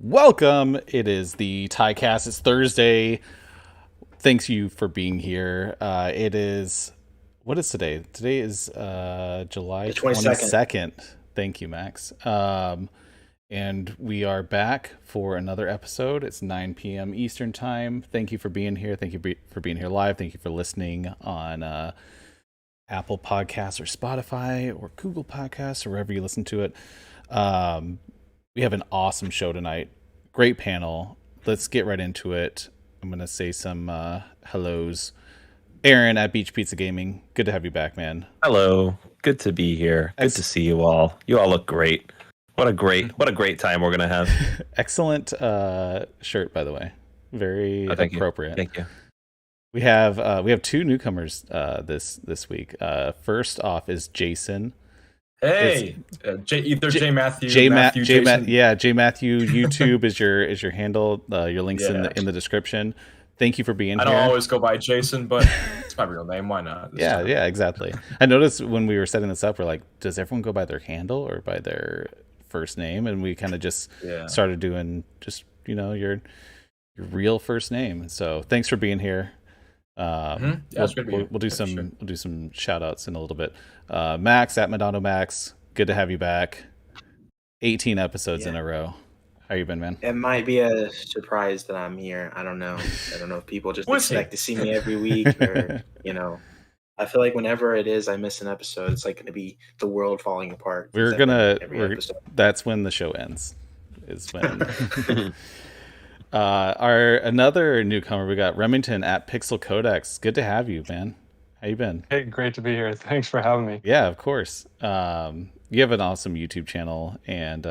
Welcome. It is the TYCAST. It's Thursday. Thanks you for being here. It is, what is today? Today is July The 22nd. 22nd. Thank you, Max. And we are back for another episode. It's 9 p.m. Eastern Time. Thank you for being here. Thank you for being here live. Thank you for listening on Apple Podcasts or Spotify or Google Podcasts or wherever you listen to it. We have an awesome show tonight. Great panel. Let's get right into it. I'm going to say some hellos. Aaron at Beach Pizza Gaming. Good to have you back, man. Hello. Good to be here. Good to see you all. You all look great. What a great time we're going to have. Excellent shirt, by the way. Very appropriate. Thank you. We have two newcomers this week. First off is Jason. Hey, J Matthew. J Matthew. YouTube is your handle. Your links in the description. Thank you for being here. I don't always go by Jason, but it's my real name. Why not? Yeah, exactly. I noticed when we were setting this up, we're like, does everyone go by their handle or by their first name? And we kind of just started doing just your real first name. So thanks for being here. We'll do some shout outs in a little bit. Max at Madonna Max, good to have you back. 18 episodes in a row. How you been, man? It might be a surprise that I'm here. I don't know. I don't know if people just expect to see me every week or I feel like whenever it is I miss an episode, it's like going to be the world falling apart. That's when the show ends. Is when our another newcomer, we got Remington at Pixel Codex. Good to have you, man. How you been? Hey, great to be here. Thanks for having me. Yeah, of course. You have an awesome YouTube channel, and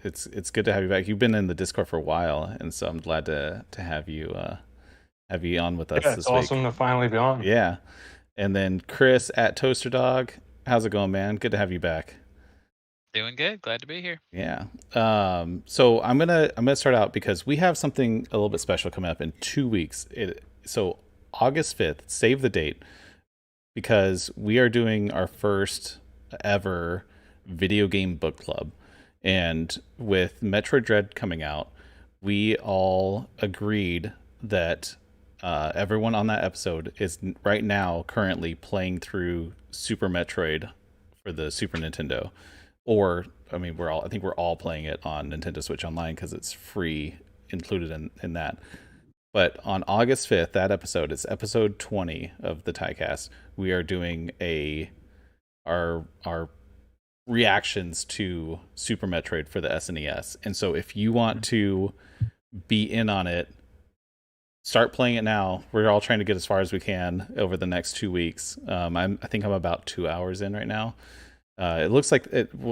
it's good to have you back. You've been in the Discord for a while, and so I'm glad to have you on with us this week. It's awesome to finally be on. Yeah, and then Chris at Toaster Dog. How's it going, man? Good to have you back. Doing good. Glad to be here. Yeah. So I'm gonna start out because we have something a little bit special coming up in 2 weeks. So August 5th, save the date, because we are doing our first ever video game book club. And with Metroid Dread coming out, we all agreed that everyone on that episode is right now currently playing through Super Metroid for the Super Nintendo. Or, I mean, I think we're all playing it on Nintendo Switch Online because it's free included in that. But on August 5th, that episode, it's episode 20 of the TYCAST. We are doing our reactions to Super Metroid for the SNES. And so if you want to be in on it, start playing it now. We're all trying to get as far as we can over the next 2 weeks. I think I'm about 2 hours in right now. It looks like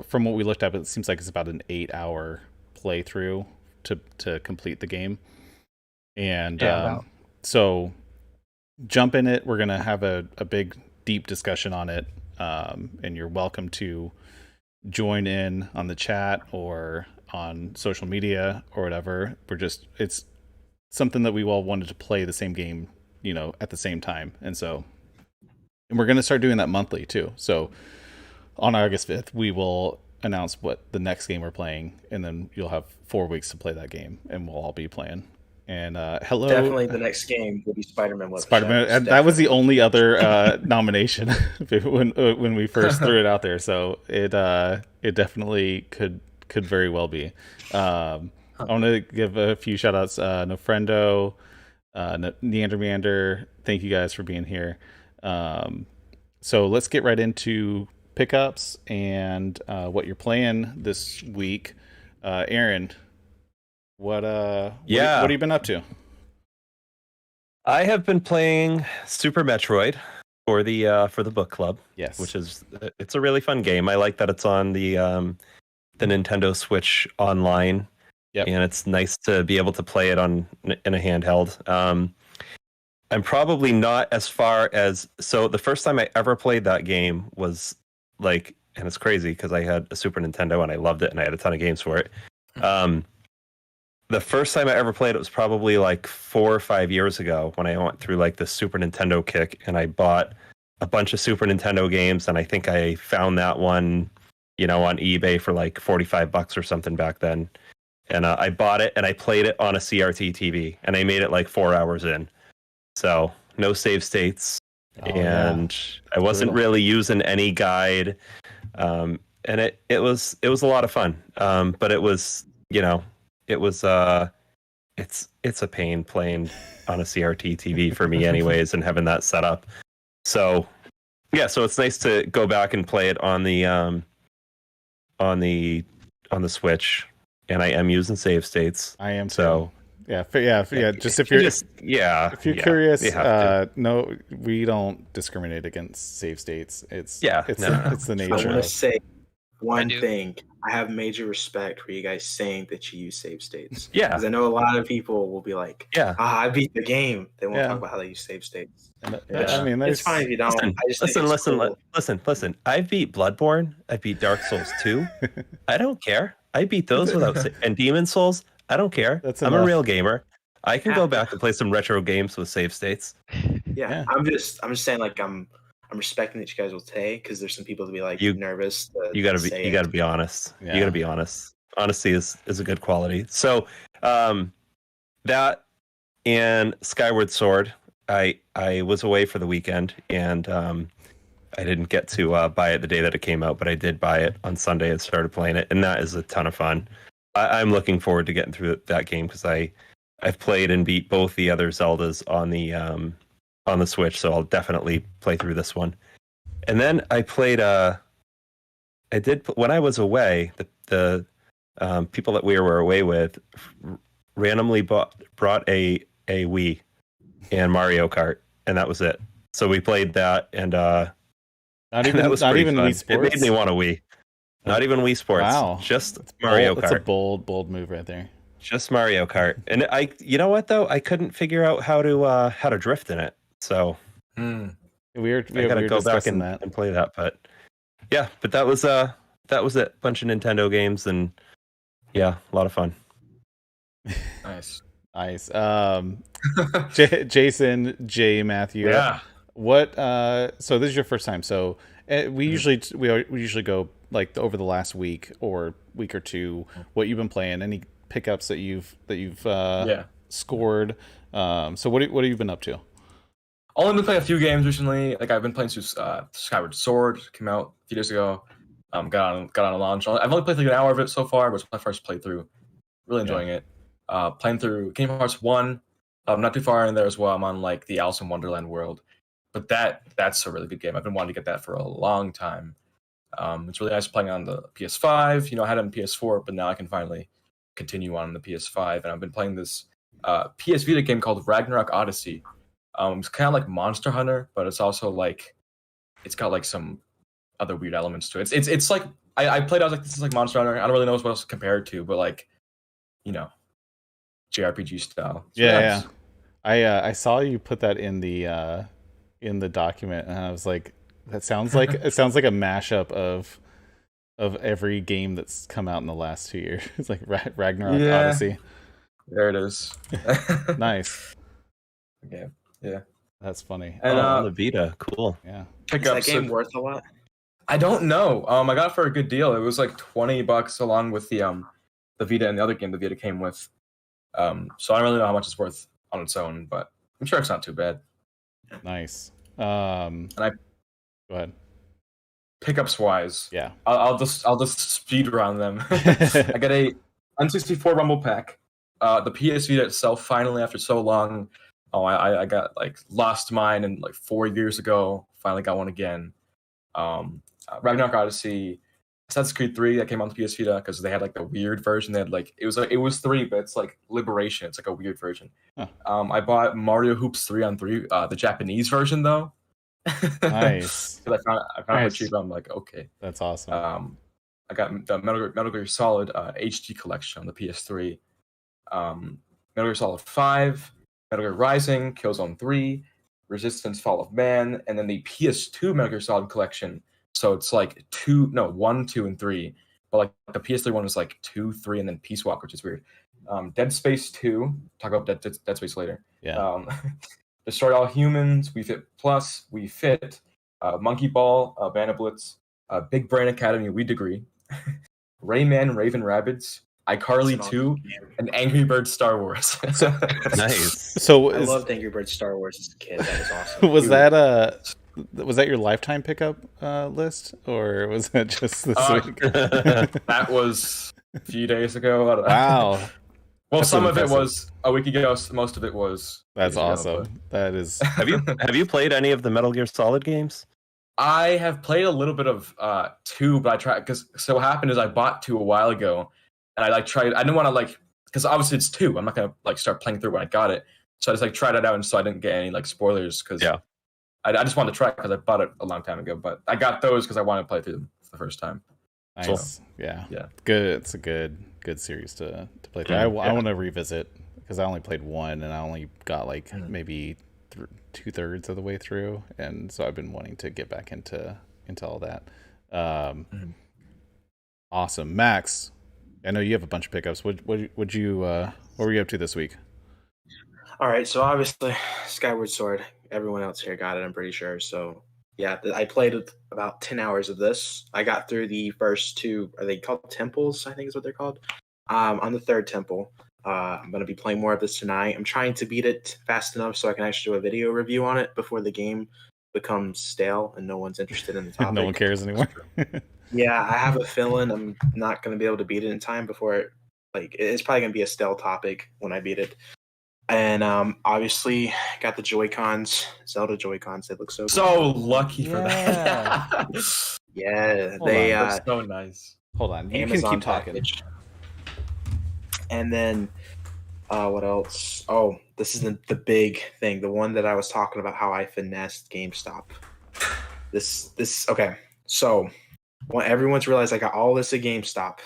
from what we looked up, it seems like it's about an 8-hour playthrough to complete the game. And so jump in it. We're going to have a big, deep discussion on it. And you're welcome to join in on the chat or on social media or whatever. It's something that we all wanted to play the same game, at the same time. And we're going to start doing that monthly too. So on August 5th, we will announce what the next game we're playing, and then you'll have 4 weeks to play that game, and we'll all be playing. And hello. Definitely the next game will be Spider-Man. Spider-Man, and that was the only other nomination when we first threw it out there. So it definitely could very well be. I want to give a few shout outs. Nofrendo, Neandermander, thank you guys for being here. So let's get right into pickups and what you're playing this week. Aaron, what have you been up to? I have been playing Super Metroid for the book club. Yes, which it's a really fun game. I like that it's on the Nintendo Switch Online. Yep. And it's nice to be able to play it in a handheld. I'm probably not as far as... So the first time I ever played that game was and it's crazy because I had a Super Nintendo and I loved it and I had a ton of games for it. The the first time I ever played it was probably like 4 or 5 years ago when I went through like the Super Nintendo kick and I bought a bunch of Super Nintendo games, and I think I found that one, on eBay for like $45 or something back then. And I bought it and I played it on a CRT TV, and I made it like 4 hours in. So no save states, and I wasn't really using any guide, and it was a lot of fun. But it was it's a pain playing on a CRT TV for me anyways, and having that set up. So yeah, so it's nice to go back and play it on the Switch, and I am using save states. I am so. Yeah. Just if you're curious, no, we don't discriminate against save states. It's the nature. I want to say one thing. I have major respect for you guys saying that you use save states. Yeah, because I know a lot of people will be like, I beat the game. They won't talk about how they use save states. I mean, it's fine if you don't. Listen. I beat Bloodborne. I beat Dark Souls 2. I don't care. I beat those and Demon Souls. I don't care. I'm a real gamer. I can go back and play some retro games with save states. Yeah. I'm just saying, like, I'm respecting that you guys will take, because there's some people to be like nervous. You gotta be honest. Yeah. You gotta be honest. Honesty is a good quality. So that and Skyward Sword, I was away for the weekend, and I didn't get to buy it the day that it came out, but I did buy it on Sunday and started playing it, and that is a ton of fun. I'm looking forward to getting through that game, because I've played and beat both the other Zeldas on the Switch, so I'll definitely play through this one. And then I played when I was away, the people that we were away with randomly brought a Wii and Mario Kart, and that was it. So we played that, and that was not even Wii Sports. It made me want a Wii. Not even Wii Sports. Wow. Just Mario Kart. That's a bold move right there. Just Mario Kart. And you know what though? I couldn't figure out how to drift in it. So I gotta go back and play that. But yeah, but that was it. Bunch of Nintendo games, and yeah, a lot of fun. Nice. Jason, J, Matthew. Yeah. What? So this is your first time. So we usually go like over the last week or two. What you've been playing? Any pickups that you've scored? So what have you been up to? Only been playing a few games recently. Like I've been playing Skyward Sword, came out a few days ago. Got on a launch. I've only played like an hour of it so far, but it's my first playthrough. Really enjoying it. Playing through Kingdom Hearts 1. I'm not too far in there as well. I'm on like the Alice in Wonderland world. But that's a really good game. I've been wanting to get that for a long time. It's really nice playing on the PS5. I had it on PS4, but now I can finally continue on the PS5. And I've been playing this PS Vita game called Ragnarok Odyssey. It's kind of like Monster Hunter, but it's also like it's got like some other weird elements to it. It's like I played. I was like, this is like Monster Hunter. I don't really know what else to compare it to, but like, JRPG style. It's really nice. I saw you put that in the document, and I was like, that sounds like a mashup of every game that's come out in the last 2 years. It's like Ragnarok Odyssey. There it is. Nice. Okay. Yeah. That's funny. And on the Vita, cool. Yeah. Is that game worth a lot? I don't know. I got it for a good deal. It was like $20 along with the Vita and the other game the Vita came with. So I don't really know how much it's worth on its own, but I'm sure it's not too bad. Nice. And go ahead. Pickups wise, yeah. I'll just speed run them. I got a N64 Rumble Pack. The PS Vita itself, finally after so long. I got like lost mine and like 4 years ago. Finally got one again. Ragnarok Odyssey, Assassin's Creed 3 that came on the PS Vita because they had like the weird version. They had like it was 3, but it's like Liberation. It's like a weird version. Huh. I bought Mario Hoops 3-on-3, the Japanese version though. Nice. I found it cheap. I'm like, okay, that's awesome. I got the Metal Gear Solid HD collection on the PS3. Metal Gear Solid 5, Metal Gear Rising, Killzone 3, Resistance: Fall of Man, and then the PS2 Metal Gear Solid collection. So it's like 1, 2, and 3. But like the PS3 one is like 2, 3, and then Peace Walker, which is weird. Dead Space 2. Talk about Dead Space later. Yeah. Destroy All Humans. We Fit Plus. We Fit. Monkey Ball. Banana Blitz. Big Brain Academy. We Degree. Rayman Raven Rabbids. iCarly 2. And Angry Birds Star Wars. Nice. So I loved Angry Birds Star Wars as a kid. That was awesome. was that your lifetime pickup list, or was that just this week? That was a few days ago. Wow. Well, That's some of impressive. it was a week ago. Most of it was. That's days ago, awesome. but- That is. Have you played any of the Metal Gear Solid games? I have played a little bit of 2, but I tried because what happened is I bought 2 a while ago, and I tried. I didn't want to because obviously it's 2. I'm not gonna start playing through when I got it. So I just tried it out, and so I didn't get any spoilers because I just wanted to try it because I bought it a long time ago. But I got those because I wanted to play through them for the first time. Nice. Yeah. Yeah. Good. It's a good series to play through. I want to revisit because I only played 1 and I only got maybe 2/3 of the way through, and so I've been wanting to get back into all that. Awesome, Max. I know you have a bunch of pickups. What were you up to this week? All right, so obviously Skyward Sword. Everyone else here got it, I'm pretty sure. So yeah, I played about 10 hours of this. I got through the first 2. Are they called temples? I think is what they're called. On the 3rd temple. I'm going to be playing more of this tonight. I'm trying to beat it fast enough so I can actually do a video review on it before the game becomes stale and no one's interested in the topic. No one cares anymore. Yeah, I have a feeling I'm not going to be able to beat it in time before it's probably going to be a stale topic when I beat it. And obviously got the Joy-Cons, Zelda Joy-Cons. They look so good. So lucky for that. Yeah, They're so nice. Hold on, you Amazon can keep talking. package. And then what else? Oh, this is the big thing, the one that I was talking about, how I finessed GameStop. This okay. So when everyone's realized I got all this at GameStop,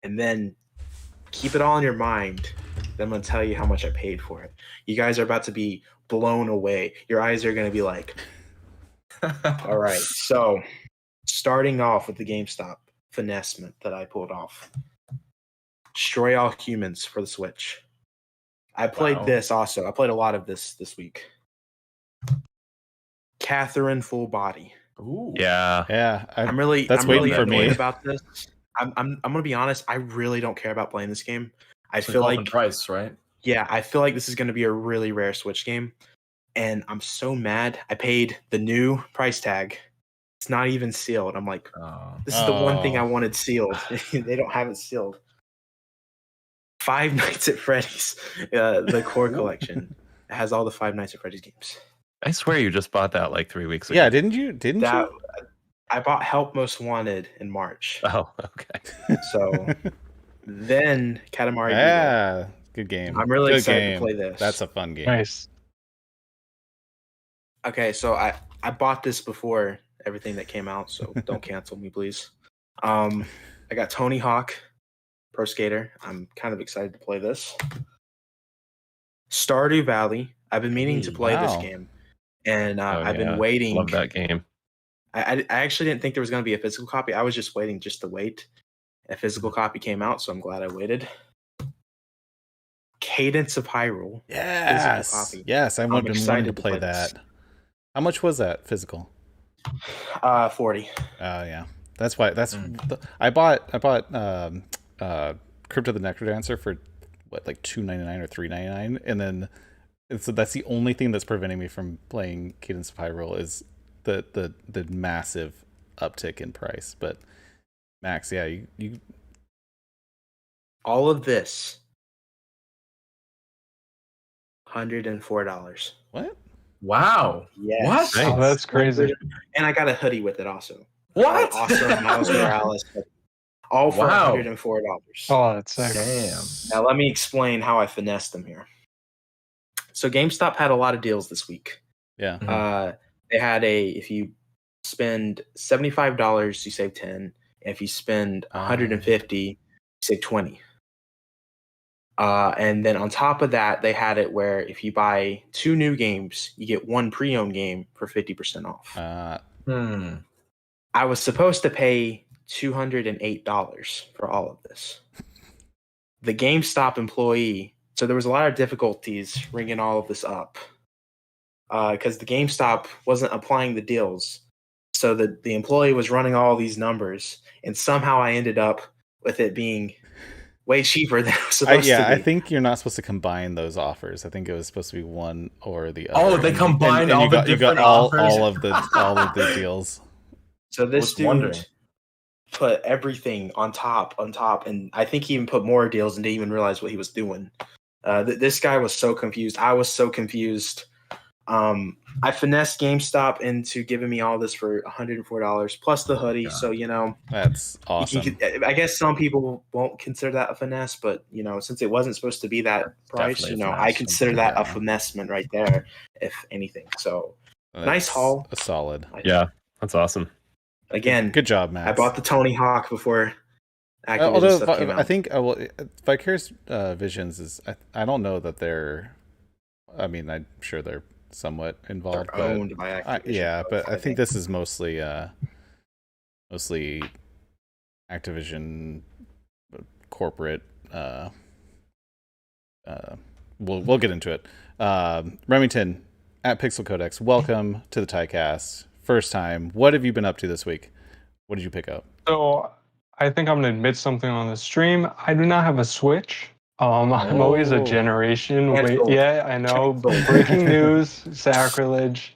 and then keep it all in your mind. Then I'm gonna tell you how much I paid for it. You guys are about to be blown away. Your eyes are gonna be like, all right. So starting off with the GameStop finessement that I pulled off. Destroy All Humans for the Switch. I played this also. I played a lot of this week. Catherine Full Body. Ooh. Yeah. I'm really waiting for me about this. I'm gonna be honest. I really don't care about playing this game. I feel like price, right? Yeah, I feel like this is gonna be a really rare Switch game, and I'm so mad. I paid the new price tag. It's not even sealed. I'm like, this is the one thing I wanted sealed. They don't have it sealed. Five Nights at Freddy's, the core collection. It has all the Five Nights at Freddy's games. I swear you just bought that 3 weeks ago. Yeah, didn't you? I bought Help Most Wanted in March. Oh, okay. So then Katamari. Yeah, good game. I'm really excited to play this. That's a fun game. Nice. Okay, so I bought this before everything that came out, so don't cancel me, please. I got Tony Hawk Pro Skater. I'm kind of excited to play this. Stardew Valley. I've been meaning to play this game, and I've been waiting. Love that game. I actually didn't think there was going to be a physical copy. I was just waiting just to wait. A physical copy came out, so I'm glad I waited. Cadence of Hyrule. Yes. Yes, I've been wanting to play that. How much was that physical? 40. Oh yeah. That's why I bought Crypt of the Necrodancer for what, like $2.99 or $3.99, and then so that's the only thing that's preventing me from playing Cadence of Hyrule is the massive uptick in price. But Max, yeah, you all of this $104. What? Wow. Yes. Oh, that's crazy. And I got a hoodie with it also. What? Awesome Miles Morales. All for $104. Oh, that's sick. Damn. Now let me explain how I finessed them here. So GameStop had a lot of deals this week. Yeah. They had if you spend $75, you save 10. And if you spend $150, you save 20. And then on top of that, they had it where if you buy 2 new games, you get 1 pre-owned game for 50% off. I was supposed to pay $208 for all of this. the GameStop employee. So there was a lot of difficulties ringing all of this up because the GameStop wasn't applying the deals. So the employee was running all these numbers, and somehow I ended up with it being way cheaper than it was supposed to be. I think you're not supposed to combine those offers. I think it was supposed to be one or the other. Oh, they combined all the different offers? all of the deals. So this dude put everything on top, and I think he even put more deals and didn't even realize what he was doing. This guy was so confused. I was so confused. I finessed GameStop into giving me all this for $104 plus the hoodie. So, that's awesome. I guess some people won't consider that a finesse, but since it wasn't supposed to be that price, I consider that a finessement right there, if anything. So that's nice haul. A solid. Yeah, that's awesome. Again, good job, Max. I bought the Tony Hawk before Activision although stuff came out. I think Vicarious Visions is. I don't know that they're. I mean, I'm sure they're somewhat involved. They're owned by Activision. But I think this is mostly Activision corporate. We'll get into it. Remington at Pixel Codex, welcome to the TYCAST. First time. What have you been up to this week? What did you pick up? So I think I'm gonna admit something on the stream. I do not have a Switch. I'm always a generation. Yeah, I know. Breaking news, sacrilege.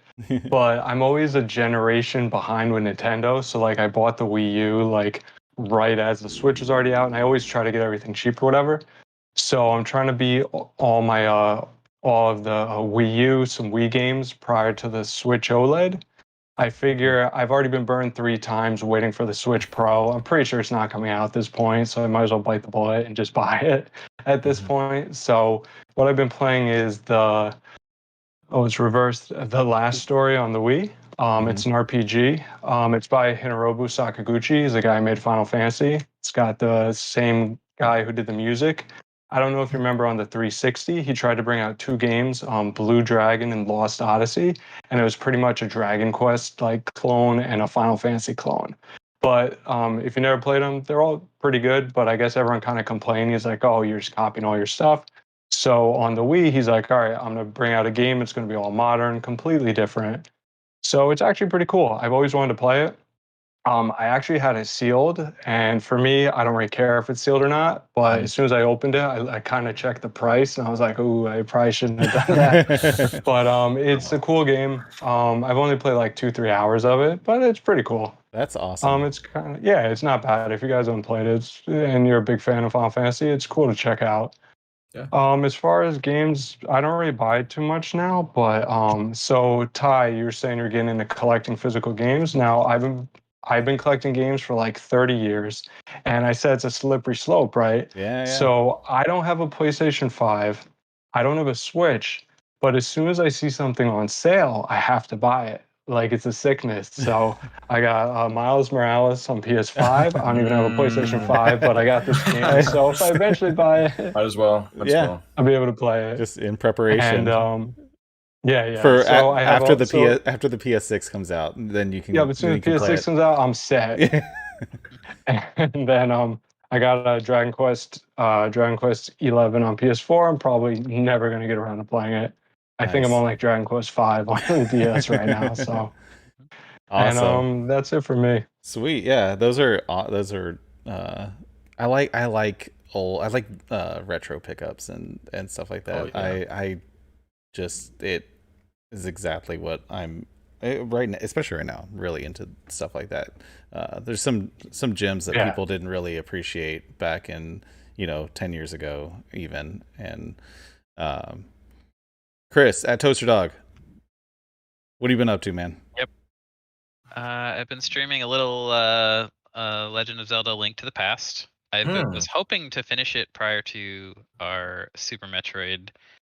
But I'm always a generation behind with Nintendo. So like, I bought the Wii U like right as the Switch was already out, and I always try to get everything cheap or whatever. So I'm trying to beat all of the Wii U, some Wii games prior to the Switch OLED. I figure I've already been burned 3 times waiting for the Switch Pro. I'm pretty sure it's not coming out at this point, so I might as well bite the bullet and just buy it at this point. So what I've been playing is it's reversed, The Last Story on the Wii. It's an RPG. It's by Hironobu Sakaguchi. He's the guy who made Final Fantasy. It's got the same guy who did the music. I don't know if you remember on the 360, he tried to bring out 2 games, Blue Dragon and Lost Odyssey, and it was pretty much a Dragon Quest like clone and a Final Fantasy clone. But if you never played them, they're all pretty good, but I guess everyone kind of complained. He's like, oh, you're just copying all your stuff. So on the Wii, he's like, all right, I'm going to bring out a game. It's going to be all modern, completely different. So it's actually pretty cool. I've always wanted to play it. I actually had it sealed, and for me, I don't really care if it's sealed or not, but as soon as I opened it, I kind of checked the price, and I was like, ooh, I probably shouldn't have done that. But it's a cool game. I've only played like 2-3 hours of it, but it's pretty cool. That's awesome. It's it's not bad. If you guys haven't played it and you're a big fan of Final Fantasy, it's cool to check out. Yeah. As far as games, I don't really buy too much now, but so Ty, you were saying you're getting into collecting physical games. Now I've been collecting games for like 30 years, and I said it's a slippery slope, right? Yeah. So I don't have a PlayStation 5. I don't have a Switch, but as soon as I see something on sale, I have to buy it. Like, it's a sickness. So I got Miles Morales on PS5. I don't even have a PlayStation 5, but I got this game. So if I eventually buy it, might as well. I'll be able to play it. Just in preparation. And yeah. For so after the PS6 comes out, then you can. Yeah, but as soon as the PS6 comes out, I'm set. And then I got Dragon Quest 11 on PS4. I'm probably never gonna get around to playing it. I think I'm on like Dragon Quest 5 on the DS right now. So awesome. And that's it for me. Sweet, yeah. Those are. I like retro pickups and stuff like that. Oh, yeah. I just, it is exactly what I'm right now, especially right now. I'm really into stuff like that. There's some gems that people didn't really appreciate back in 10 years ago even. And Chris at Toaster Dog, what have you been up to, man? Yep. I've been streaming a little Legend of Zelda: Link to the Past. I was hoping to finish it prior to our Super Metroid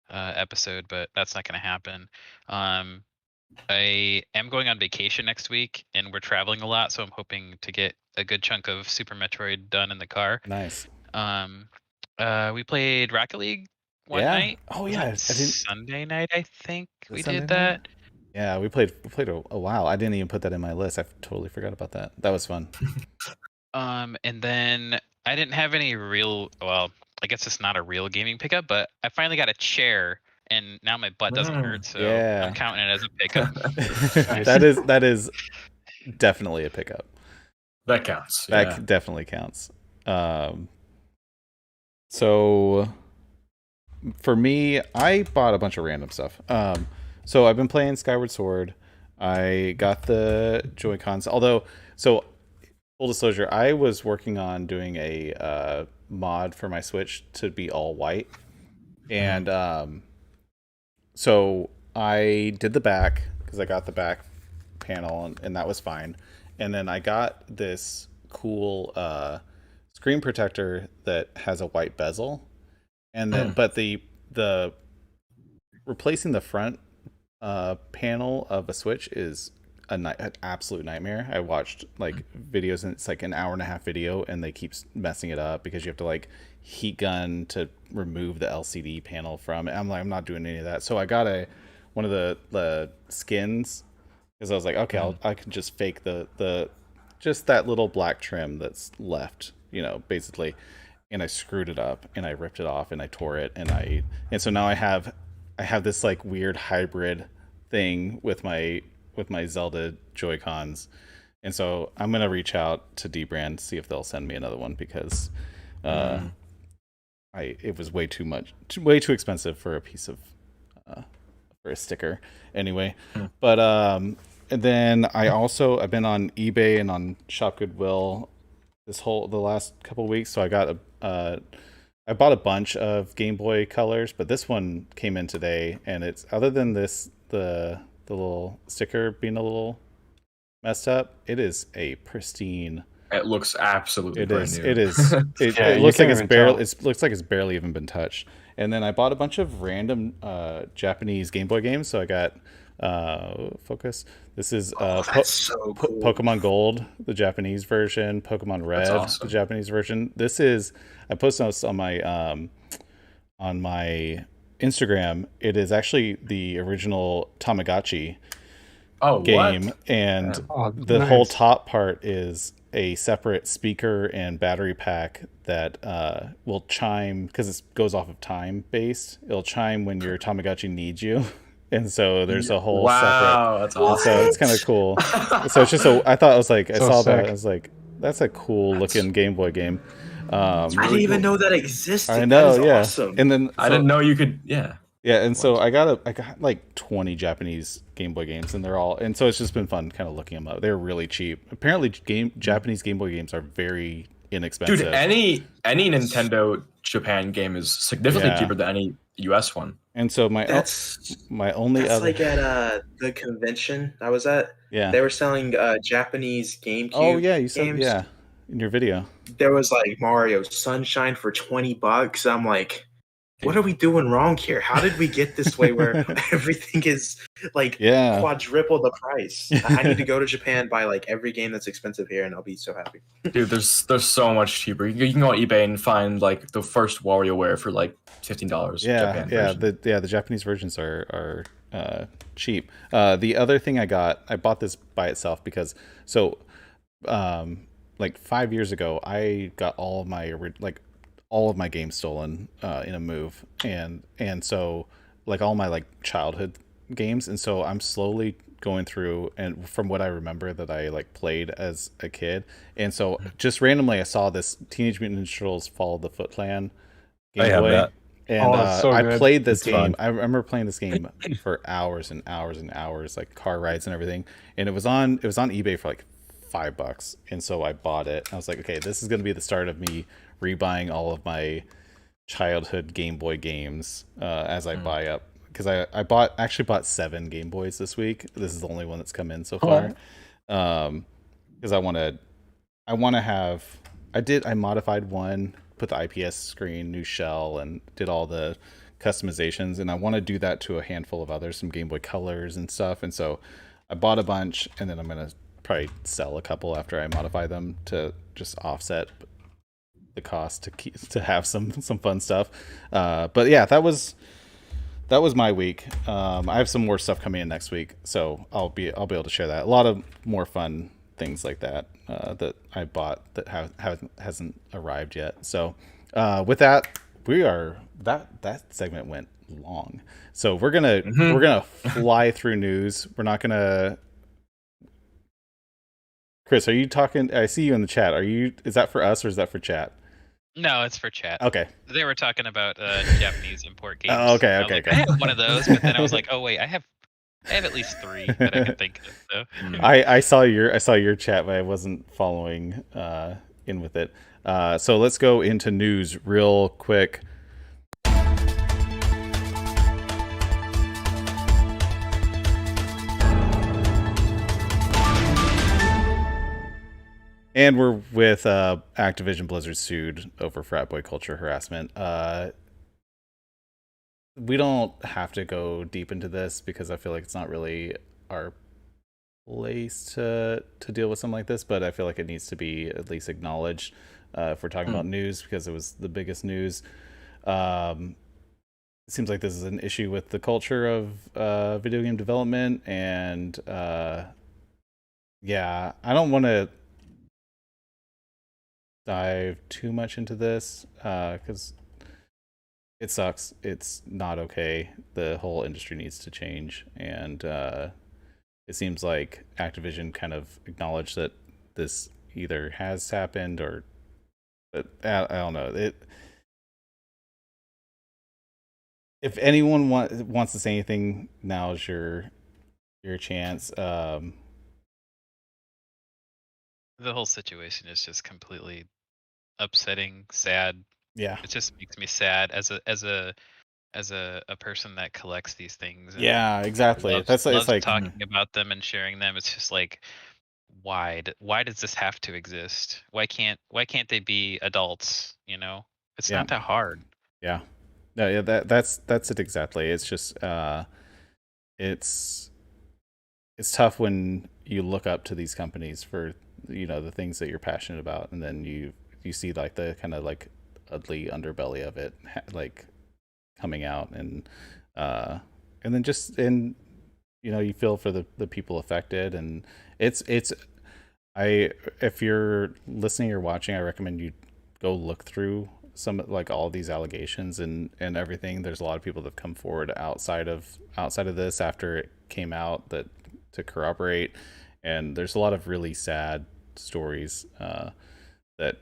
episode, but that's not going to happen. I am going on vacation next week, and we're traveling a lot, so I'm hoping to get a good chunk of Super Metroid done in the car. Nice. We played Rocket League one night. Oh yeah, Sunday night, I think we did that. Yeah, we played a while. I didn't even put that in my list. I totally forgot about that. That was fun. And then I didn't have any real. Well, I guess it's not a real gaming pickup, but I finally got a chair, and now my butt doesn't hurt, so I'm counting it as a pickup. That is definitely a pickup. That counts. That definitely counts. So for me, I bought a bunch of random stuff. So I've been playing Skyward Sword. I got the Joy-Cons. Although, so full disclosure, I was working on doing a mod for my Switch to be all white, and so I did the back because I got the back panel, and that was fine. And then I got this cool screen protector that has a white bezel, and then but the replacing the front panel of a Switch is an absolute nightmare. I watched like videos, and it's like an hour and a half video, and they keep messing it up because you have to like heat gun to remove the LCD panel from it. I'm not doing any of that. So I got one of the skins because I was like, okay, I can just fake the just that little black trim that's left, basically. And I screwed it up, and I ripped it off, and I tore it, and so now I have this like weird hybrid thing with my Zelda Joy-Cons, and so I'm gonna reach out to Dbrand, see if they'll send me another one, because it was way too expensive for a piece of for a sticker anyway. But and then I've been on eBay and on Shop Goodwill the last couple of weeks, so I bought a bunch of Game Boy Colors, but this one came in today, and it's, other than this, the little sticker being a little messed up, it is a pristine. It looks absolutely brand new. It is. It looks like it's barely even been touched. And then I bought a bunch of random Japanese Game Boy games. So I got Focus. This is so cool. Pokemon Gold, the Japanese version. Pokemon Red, the Japanese version. This is, I posted this on my Instagram. It is actually the original Tamagotchi game, what? And the whole top part is a separate speaker and battery pack that will chime, because it goes off of time based. It'll chime when your Tamagotchi needs you. And so there's a whole separate. That's awesome. So it's kind of cool. So it's just I thought, I was like, I saw that, I was like, that's a cool looking Game Boy game. I didn't even know that existed. I know, that is awesome. And then I didn't know you could, and so I got like 20 Japanese Game Boy games, and so it's just been fun kind of looking them up. They're really cheap. Apparently, Japanese Game Boy games are very inexpensive. Dude, any Nintendo Japan game is significantly cheaper than any US one. And so that's like at the convention I was at. Yeah, they were selling Japanese GameCube. Oh yeah, you said games. In your video. There was like Mario Sunshine for $20. I'm like, what are we doing wrong here? How did we get this way where everything is like quadruple the price? I need to go to Japan, buy like every game that's expensive here, and I'll be so happy. Dude, there's so much cheaper. You can go on eBay and find like the first WarioWare for like $15. The Japanese versions are cheap. The other thing I bought this by itself because like 5 years ago, I got all of my games stolen in a move, and so like all my like childhood games, and so I'm slowly going through, and from what I remember that I like played as a kid, and so just randomly I saw this Teenage Mutant Ninja Turtles Fall of the Foot Clan Game Boy, and I played this game. I remember playing this game for hours and hours and hours, like car rides and everything, and it was on eBay for like $5, and so I bought it. I was like, okay, this is going to be the start of me rebuying all of my childhood Game Boy games as I buy up, because I actually bought 7 Game Boys this week. This is the only one that's come in so far, because I want to have. I modified one, put the IPS screen, new shell, and did all the customizations, and I want to do that to a handful of others, some Game Boy Colors and stuff. And so I bought a bunch, and then I'm gonna probably sell a couple after I modify them to just offset the cost to have some fun stuff. But yeah, that was my week. I have some more stuff coming in next week, so I'll be able to share that. A lot of more fun things like that that I bought that hasn't arrived yet. So with that, we are that segment went long, so we're gonna fly through news. We're not gonna. Chris, are you talking? I see you in the chat. Is that for us or is that for chat? No, it's for chat. Okay. They were talking about Japanese import games. Oh, okay. I have one of those, but then I was like, oh wait, I have at least 3 that I can think of. So. I saw your chat, but I wasn't following in with it. So let's go into news real quick. And we're with Activision Blizzard sued over frat boy culture harassment. We don't have to go deep into this because I feel like it's not really our place to deal with something like this, but I feel like it needs to be at least acknowledged if we're talking about news, because it was the biggest news. It seems like this is an issue with the culture of video game development, and yeah, I don't want to dive too much into this because it sucks. It's not okay. The whole industry needs to change, and it seems like Activision kind of acknowledged that this either has happened or, but I don't know. If anyone wants to say anything, now's your chance. The whole situation is just completely upsetting, sad. Yeah, it just makes me sad as a person that collects these things. And yeah, exactly. loves It's like talking about them and sharing them. It's just like, why does this have to exist? Why can't they be adults? It's not that hard. Yeah, no, yeah, that's it exactly. It's just it's tough when you look up to these companies for the things that you're passionate about, and then you see like the kind of like ugly underbelly of it like coming out, and then you feel for the people affected, and if you're listening or watching, I recommend you go look through some like all these allegations and everything. There's a lot of people that have come forward outside of this after it came out that to corroborate, and there's a lot of really sad stories that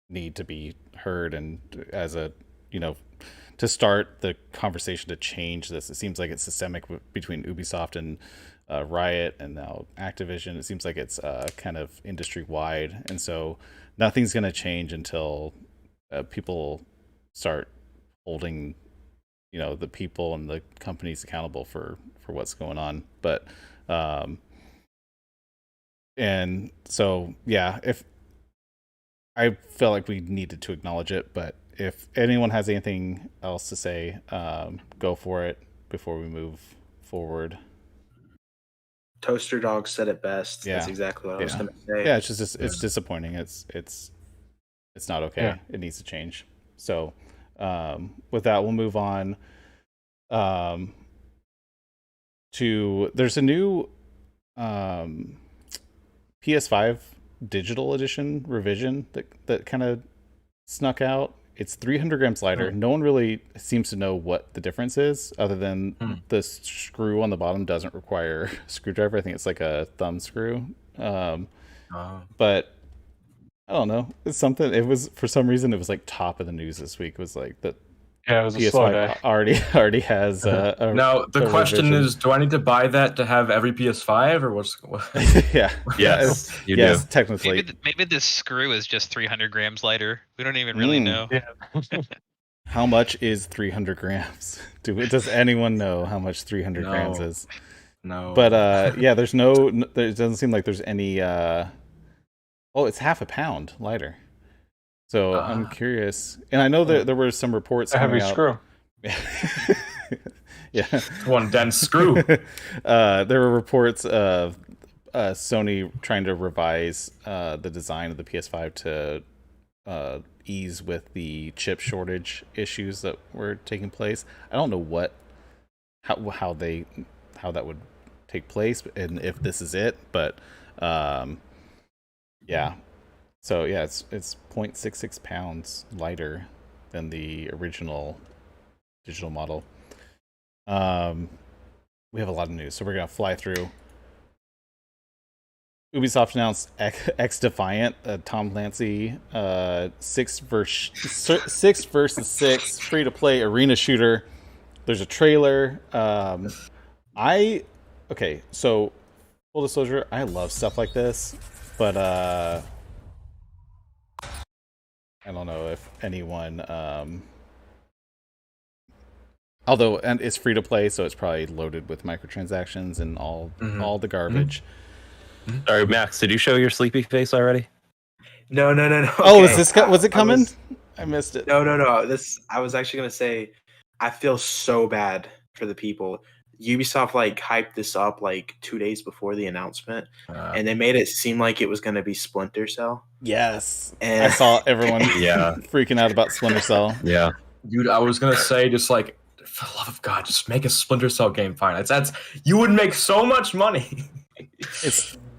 need to be heard, and as a to start the conversation to change this. It seems like it's systemic between Ubisoft and Riot, and now Activision. It seems like it's kind of industry wide, and so nothing's going to change until people start holding the people and the companies accountable for what's going on. But and so yeah, if I felt like we needed to acknowledge it, but if anyone has anything else to say, go for it before we move forward. Toaster Dog said it best. Yeah. That's exactly what I was going to say. Yeah, it's just it's disappointing. It's not okay. Yeah. It needs to change. So with that, we'll move on to there's a new PS5 digital edition revision that kind of snuck out. It's 300 grams lighter. No one really seems to know what the difference is, other than the screw on the bottom doesn't require a screwdriver. I think it's like a thumb screw. But I don't know. It's something. It was, for some reason, it was like top of the news this week. It was like that. Yeah, it was a slow day. already has. Now the question is, do I need to buy that to have every PS5, or what's? Yeah. Yes, you yes, do. Technically. Maybe this screw is just 300 grams lighter. We don't even really know. Yeah. How much is 300 grams? Does anyone know how much 300 grams is? No. But yeah, there doesn't seem like there's any. Oh, it's half a pound lighter. So I'm curious, and I know that there were some reports. A heavy out. Screw. Yeah, one dense screw. There were reports of Sony trying to revise the design of the PS5 to ease with the chip shortage issues that were taking place. I don't know how that would take place, and if this is it, but yeah. So yeah, it's 0.66 pounds lighter than the original digital model. We have a lot of news, so we're gonna fly through. Ubisoft announced XDefiant, Tom Clancy, 6 versus 6 free-to-play arena shooter. There's a trailer. Okay, so full disclosure, I love stuff like this, but I don't know if anyone. Although, and it's free to play, so it's probably loaded with microtransactions and all the garbage. Sorry, Max, did you show your sleepy face already? No. Oh, was it coming? I missed it. No. I was actually gonna say, I feel so bad for the people. Ubisoft hyped this up 2 days before the announcement, and they made it seem like it was gonna be Splinter Cell. Yes, and I saw everyone freaking out about Splinter Cell. Yeah, dude, I was gonna say just for the love of God, just make a Splinter Cell game. Fine, that's you would make so much money.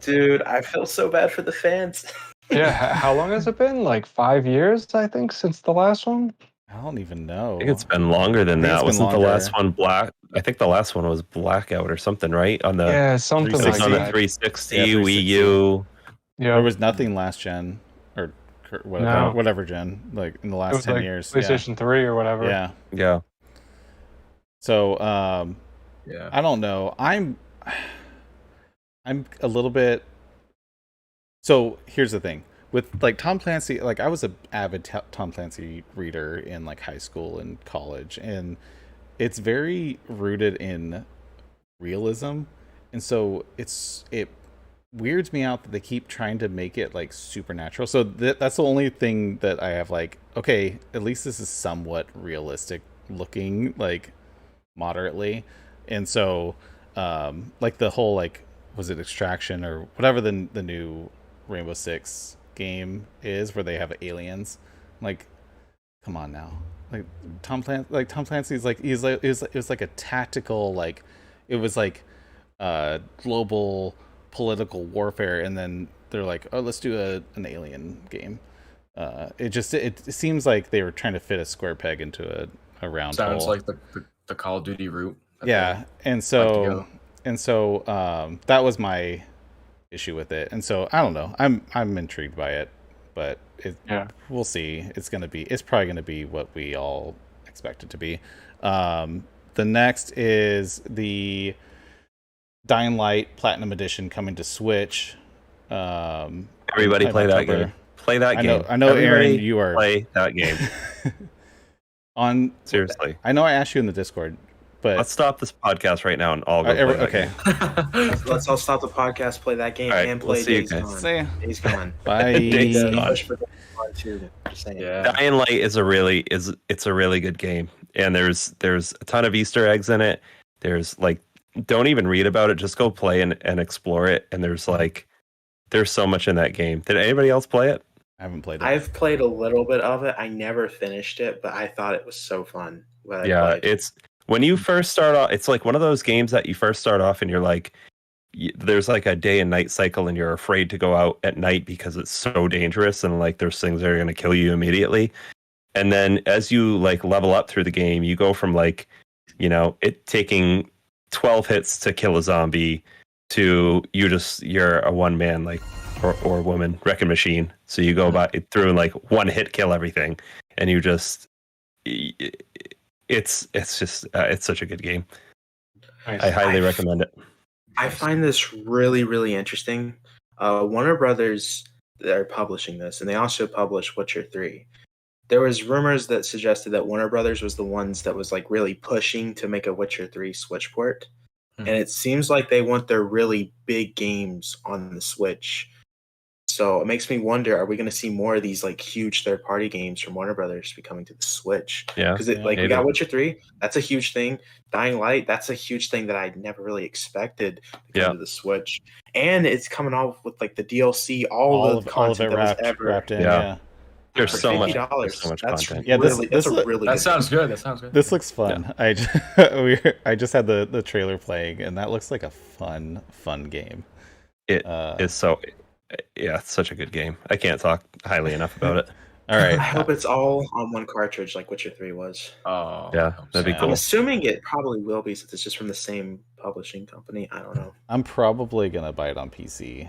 Dude, I feel so bad for the fans. Yeah, how long has it been? 5 years, I think, since the last one. I don't even know. I think it's been longer than that. Wasn't the last one Black? I think the last one was Blackout or something, right? On the something like on the that. 360, 360. Wii U. Yeah, there was nothing last gen or whatever gen in the last 10 years. PlayStation 3 or whatever. Yeah. So I don't know. I'm a little bit. So here's the thing with Tom Clancy. I was an avid Tom Clancy reader in high school and college, and it's very rooted in realism, and so it weirds me out that they keep trying to make it supernatural. So that's the only thing that I have okay, at least this is somewhat realistic looking, moderately. And so the whole was it Extraction or whatever the new Rainbow Six game is, where they have aliens. Come on now. Tom Clancy's it was a tactical, it was global political warfare, and then they're oh, let's do an alien game. It seems like they were trying to fit a square peg into a round hole. Sounds like the Call of Duty route. And so that was my issue with it. And so I don't know. I'm intrigued by it, but we'll see. It's probably gonna be what we all expect it to be. The next is the Dying Light Platinum Edition coming to Switch. Everybody play that game. Play that game. I know, Everybody Aaron, you are play that game. Seriously. I know I asked you in the Discord, but let's stop this podcast right now and all go play that game. Let's all stop the podcast, play that game, and play Days Gone. Days Gone. Bye. Days Gone. Yeah. Dying Light is a really good game, and there's a ton of Easter eggs in it. There's don't even read about it, just go play and explore it. And there's so much in that game. Did anybody else play it? I haven't played it. I've played a little bit of it. I never finished it, but I thought it was so fun. It's when you first start off, it's one of those games that you first start off and you're there's a day and night cycle, and you're afraid to go out at night because it's so dangerous, and there's things that are going to kill you immediately. And then as you level up through the game, you go from it taking 12 hits to kill a zombie to you're a one man or woman wrecking machine. So you go through and one hit kill everything, and you just it's such a good game. Nice. I highly recommend it. I find this really, really interesting. Warner Brothers, they're publishing this, and they also published Witcher 3. There was rumors that suggested that Warner Brothers was the ones that was really pushing to make a Witcher 3 Switch port. And it seems like they want their really big games on the Switch. So it makes me wonder, are we going to see more of these huge third-party games from Warner Brothers be coming to the Switch? Yeah. Because we got Witcher 3, that's a huge thing. Dying Light, that's a huge thing that I never really expected to come to the Switch. And it's coming off with the DLC, all the content that was ever wrapped in. Yeah. There's so much content. Yeah, that sounds good. That sounds good. This looks fun. Yeah. I just had the trailer playing, and that looks like a fun game. It is so. Yeah, it's such a good game. I can't talk highly enough about it. All right. I hope it's all on one cartridge, like Witcher 3 was. Oh, Yeah, that'd be Yeah. I'm cool. assuming it probably will be since it's just from the same publishing company. I don't know. I'm probably gonna buy it on PC,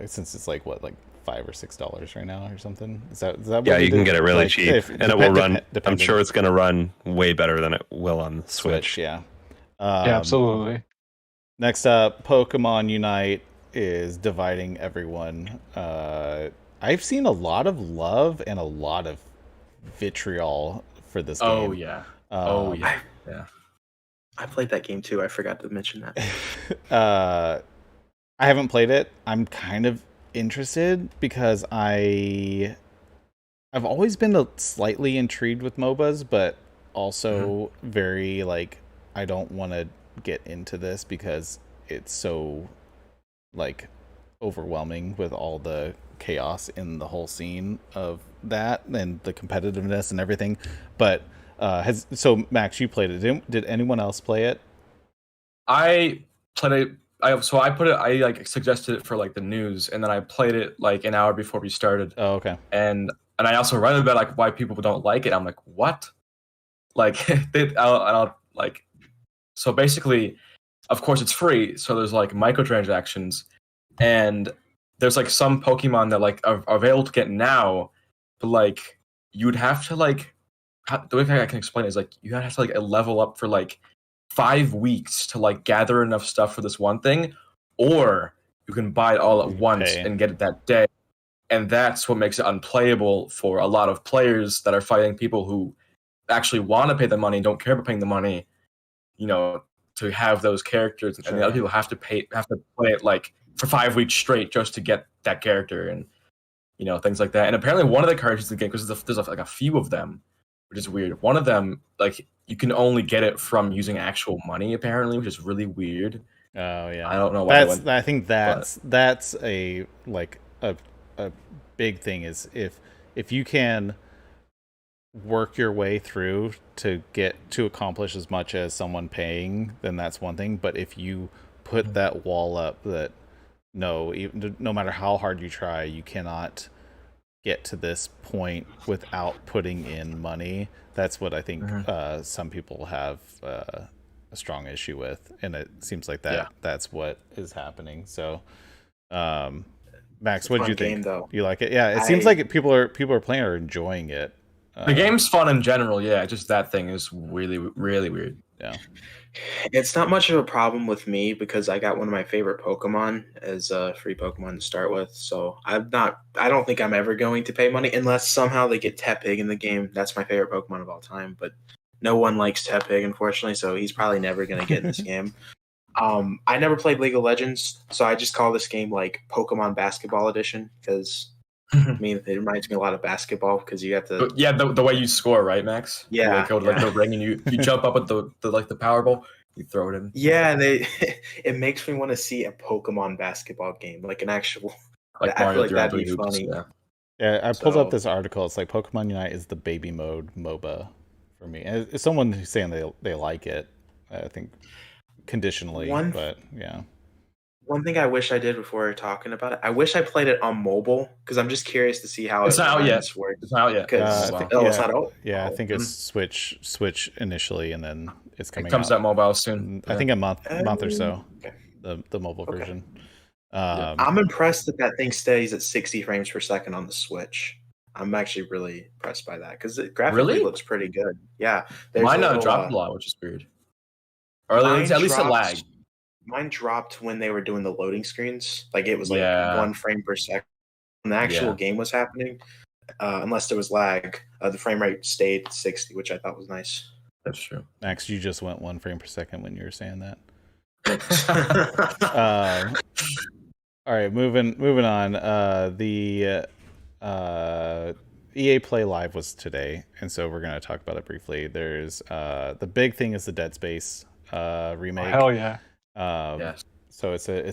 since it's like what, like $5 or $6 right now or something. Is that what Yeah, we you can did? get it really Like, cheap, and it will run. I'm depending sure it's going to run way better than it will on the Switch. Yeah. Yeah, absolutely. Next up, Pokemon Unite is dividing everyone. I've seen a lot of love and a lot of vitriol for this game. Oh yeah. Yeah. I played that game too. I forgot to mention that. I haven't played it. I'm kind of interested because I've always been slightly intrigued with MOBAs, but also very like, I don't want to get into this because it's so like overwhelming with all the chaos in the whole scene of that and the competitiveness and everything. But so Max, you played it. Did anyone else play it? I played it. I like suggested it for like the news, and then I played it like an hour before we started. Oh, okay. And I also read about like why people don't like it. I'm like, what? Like, I'll like. So basically, of course, it's free. So there's like microtransactions, and there's like some Pokemon that like are available to get now, but like you'd have to like. The way I can explain it is like you have to like level up for like 5 weeks to like gather enough stuff for this one thing, or you can buy it all at once and get it that day. And that's what makes it unplayable for a lot of players that are fighting people who actually want to pay the money, don't care about paying the money, to have those characters. And the other people have to play it like for 5 weeks straight just to get that character and things like that. And apparently one of the characters in the game, because there's like a few of them, which is weird. One of them, like, you can only get it from using actual money, apparently, which is really weird. Oh yeah, I don't know why. I think that's a like a big thing is if you can work your way through to get to accomplish as much as someone paying, then that's one thing. But if you put that wall up that no matter how hard you try, you cannot get to this point without putting in money, that's what I think some people have a strong issue with, and it seems like that's what is happening. So Max, what did you think? Game, though. You like it? Yeah, it seems like people are playing are enjoying it. The game's fun in general, yeah, just that thing is really, really weird. Yeah. It's not much of a problem with me because I got one of my favorite Pokemon as a free Pokemon to start with. So I don't think I'm ever going to pay money unless somehow they get Tepig in the game. That's my favorite Pokemon of all time, but no one likes Tepig, unfortunately, so he's probably never going to get in this game. I never played League of Legends, so I just call this game like Pokemon Basketball Edition because I mean, it reminds me a lot of basketball because you have to. But yeah, the way you score, right, Max? Yeah, you go to like the ring and you jump up at the Powerball, you throw it in. Yeah, and it makes me want to see a Pokemon basketball game, like an actual. Like I Mario feel like that'd be funny. Yeah, I pulled up this article. It's like Pokemon Unite is the baby mode MOBA for me. And it's someone who's saying they like it. I think conditionally, but yeah. One thing I wish I did before we were talking about it, I wish I played it on mobile because I'm just curious to see how it's not out yet. It's not out yet. It's not out. Yeah, I think it's Switch initially, and then it's coming. It comes out mobile soon. I think a month or so. Okay. The mobile version. I'm impressed that thing stays at 60 frames per second on the Switch. I'm actually really impressed by that because it graphically looks pretty good. Yeah, mine dropped a lot, which is weird. Or at least it lagged. Mine dropped when they were doing the loading screens. Like it was like 1 frame per second when the actual game was happening. Unless there was lag, the frame rate stayed 60, which I thought was nice. That's true. Max, you just went 1 frame per second when you were saying that. All right, moving on. The EA Play Live was today, and so we're going to talk about it briefly. There's the big thing is the Dead Space remake. Oh, hell yeah. Yes. So it's a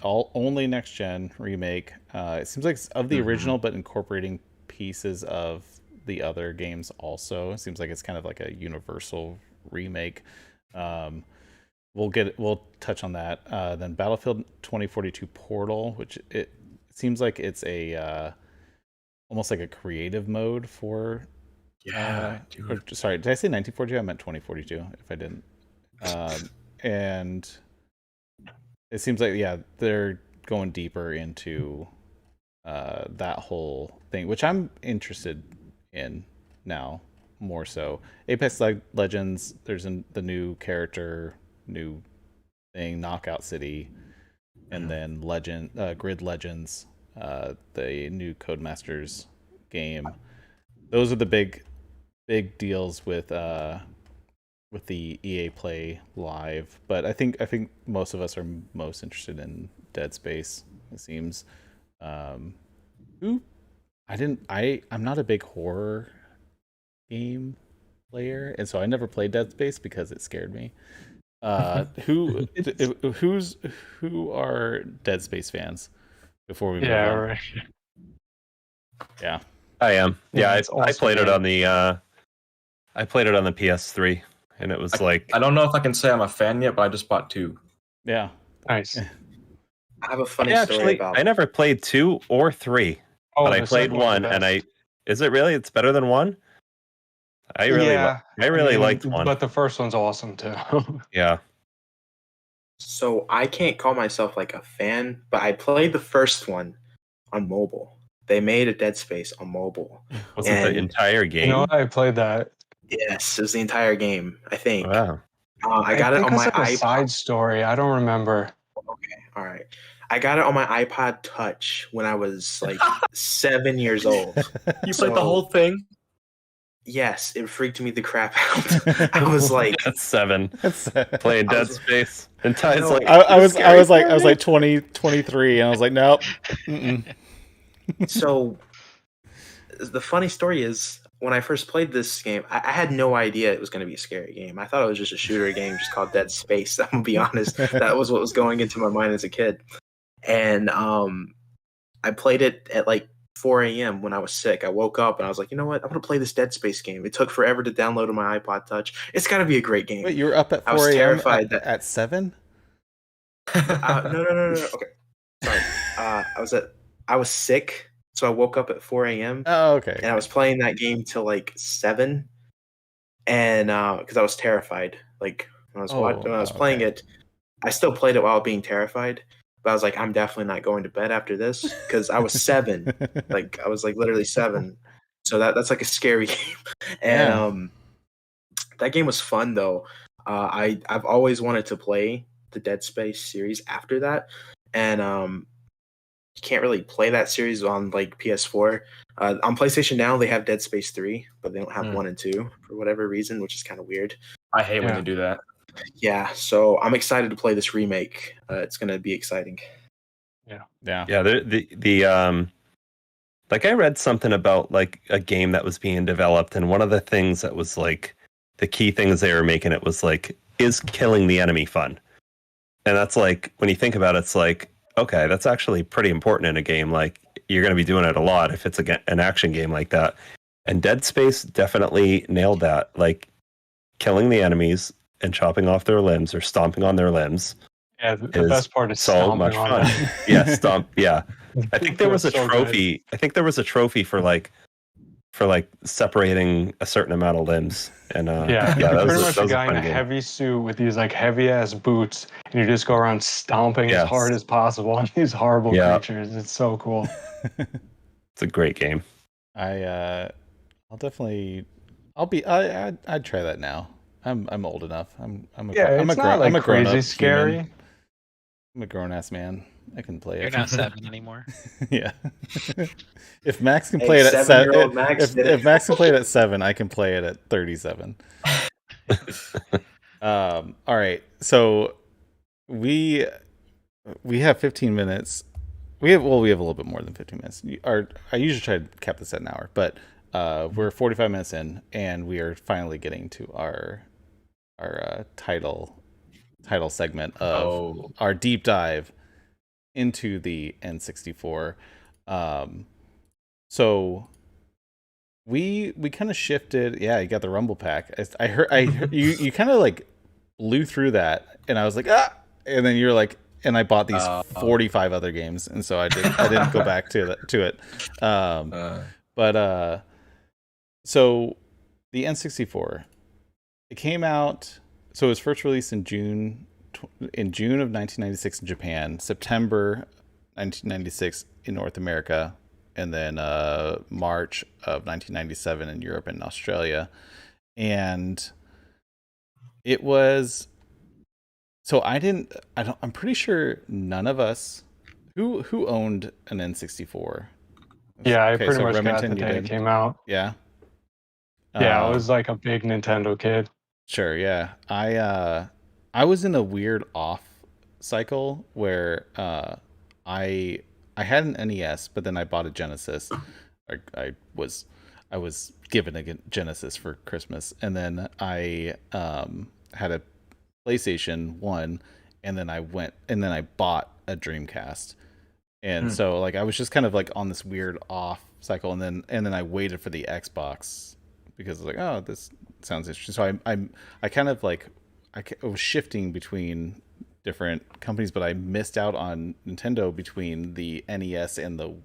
only next gen remake. It seems like it's of the original, but incorporating pieces of the other games also. It seems like it's kind of like a universal remake. We'll touch on that. Then Battlefield 2042 Portal, which it seems like it's a almost like a creative mode for. Yeah, dude. Sorry, did I say 1942? I meant 2042. If I didn't. And it seems like they're going deeper into that whole thing, which I'm interested in now more so. Apex Legends, there's the new character, new thing, Knockout City, and then Grid Legends, the new Codemasters game. Those are the big deals with the EA Play Live. But I think most of us are most interested in Dead Space, it seems. I'm not a big horror game player, and so I never played Dead Space because it scared me. Who are Dead Space fans? Before we move on. Right. Yeah, I am. Yeah, I played it on the I played it on the PS3, and it was I don't know if I can say I'm a fan yet, but I just bought 2. Yeah, nice. I have a funny story about. I never played 2 or 3, but I played 1, and is it really? It's better than 1. I really liked 1, but the first one's awesome too. Yeah. So I can't call myself like a fan, but I played the first one on mobile. They made a Dead Space on mobile. Was it the entire game? You know, I played that. Yes, it was the entire game, I think. Wow. I got it on my iPod. iPod. Side story. I don't remember. Okay, all right. I got it on my iPod Touch when I was like 7 years old. You played the whole thing? Yes, it freaked me the crap out. I was like, that's 7. Playing Dead Space. And Ty's like, I was like 23, and I was like, nope. So the funny story is, when I first played this game, I had no idea it was going to be a scary game. I thought it was just a shooter game just called Dead Space. I'm going to be honest. That was what was going into my mind as a kid. And I played it at like 4 a.m. when I was sick. I woke up and I was like, you know what? I'm going to play this Dead Space game. It took forever to download on my iPod Touch. It's got to be a great game. Wait, you were up at 4 a.m. I was terrified at 7? No. Okay. Sorry. I was sick. So I woke up at 4 a.m. Oh, okay. And I was playing that game till like 7, and because I was terrified. Like when I was playing it, I still played it while being terrified. But I was like, I'm definitely not going to bed after this because I was 7. Like I was like literally 7. So that's like a scary game. And that game was fun though. I've always wanted to play the Dead Space series after that, and you can't really play that series on like PS4. On PlayStation now, they have Dead Space 3, but they don't have 1 and 2 for whatever reason, which is kind of weird. I hate when they do that. Yeah, so I'm excited to play this remake. It's going to be exciting. Yeah. The like I read something about like a game that was being developed, and one of the things that was like the key things they were making it was like, is killing the enemy fun? And that's like, when you think about it, it's like, okay, that's actually pretty important in a game. Like, you're going to be doing it a lot if it's an action game like that. And Dead Space definitely nailed that. Like, killing the enemies and chopping off their limbs or stomping on their limbs. Yeah, the best part is so much fun. Yeah, stomp. Yeah, I think there was a trophy. I think there was a trophy for separating a certain amount of limbs. And that pretty much a guy in a heavy suit with these like heavy ass boots, and you just go around stomping as hard as possible on these horrible creatures. It's so cool. It's a great game. I'd try that now. I'm old enough. I'm a crazy scary. Human. I'm a grown ass man. I can play it. You're not 7 anymore. Yeah. If Max can play it at 7, if Max can play it at 7, I can play it at 37. All right. So we have 15 minutes. We have a little bit more than 15 minutes. I usually try to cap this at an hour, but we're 45 minutes in, and we are finally getting to our title segment of our deep dive into the N64. So we kind of shifted. Yeah, you got the Rumble Pack. I heard you kind of like blew through that, and I was like, and then you're like, and I bought these 45 other games, and so I didn't go back to it. But so the N64, it came out. So it was first released in June of 1996 in Japan, September 1996 in North America, and then March of 1997 in Europe and Australia. And it was, so I'm pretty sure none of us who owned an N64. Yeah, I pretty much got it the day it came out. Yeah. Yeah, I was like a big Nintendo kid. Sure, yeah. I was in a weird off cycle where I had an NES, but then I bought a Genesis. I was given a Genesis for Christmas, and then I had a PlayStation 1, and then I bought a Dreamcast. And so like I was just kind of like on this weird off cycle, and then I waited for the Xbox because I was like, oh, this sounds interesting. So I kind of like I was shifting between different companies, but I missed out on Nintendo between the NES and the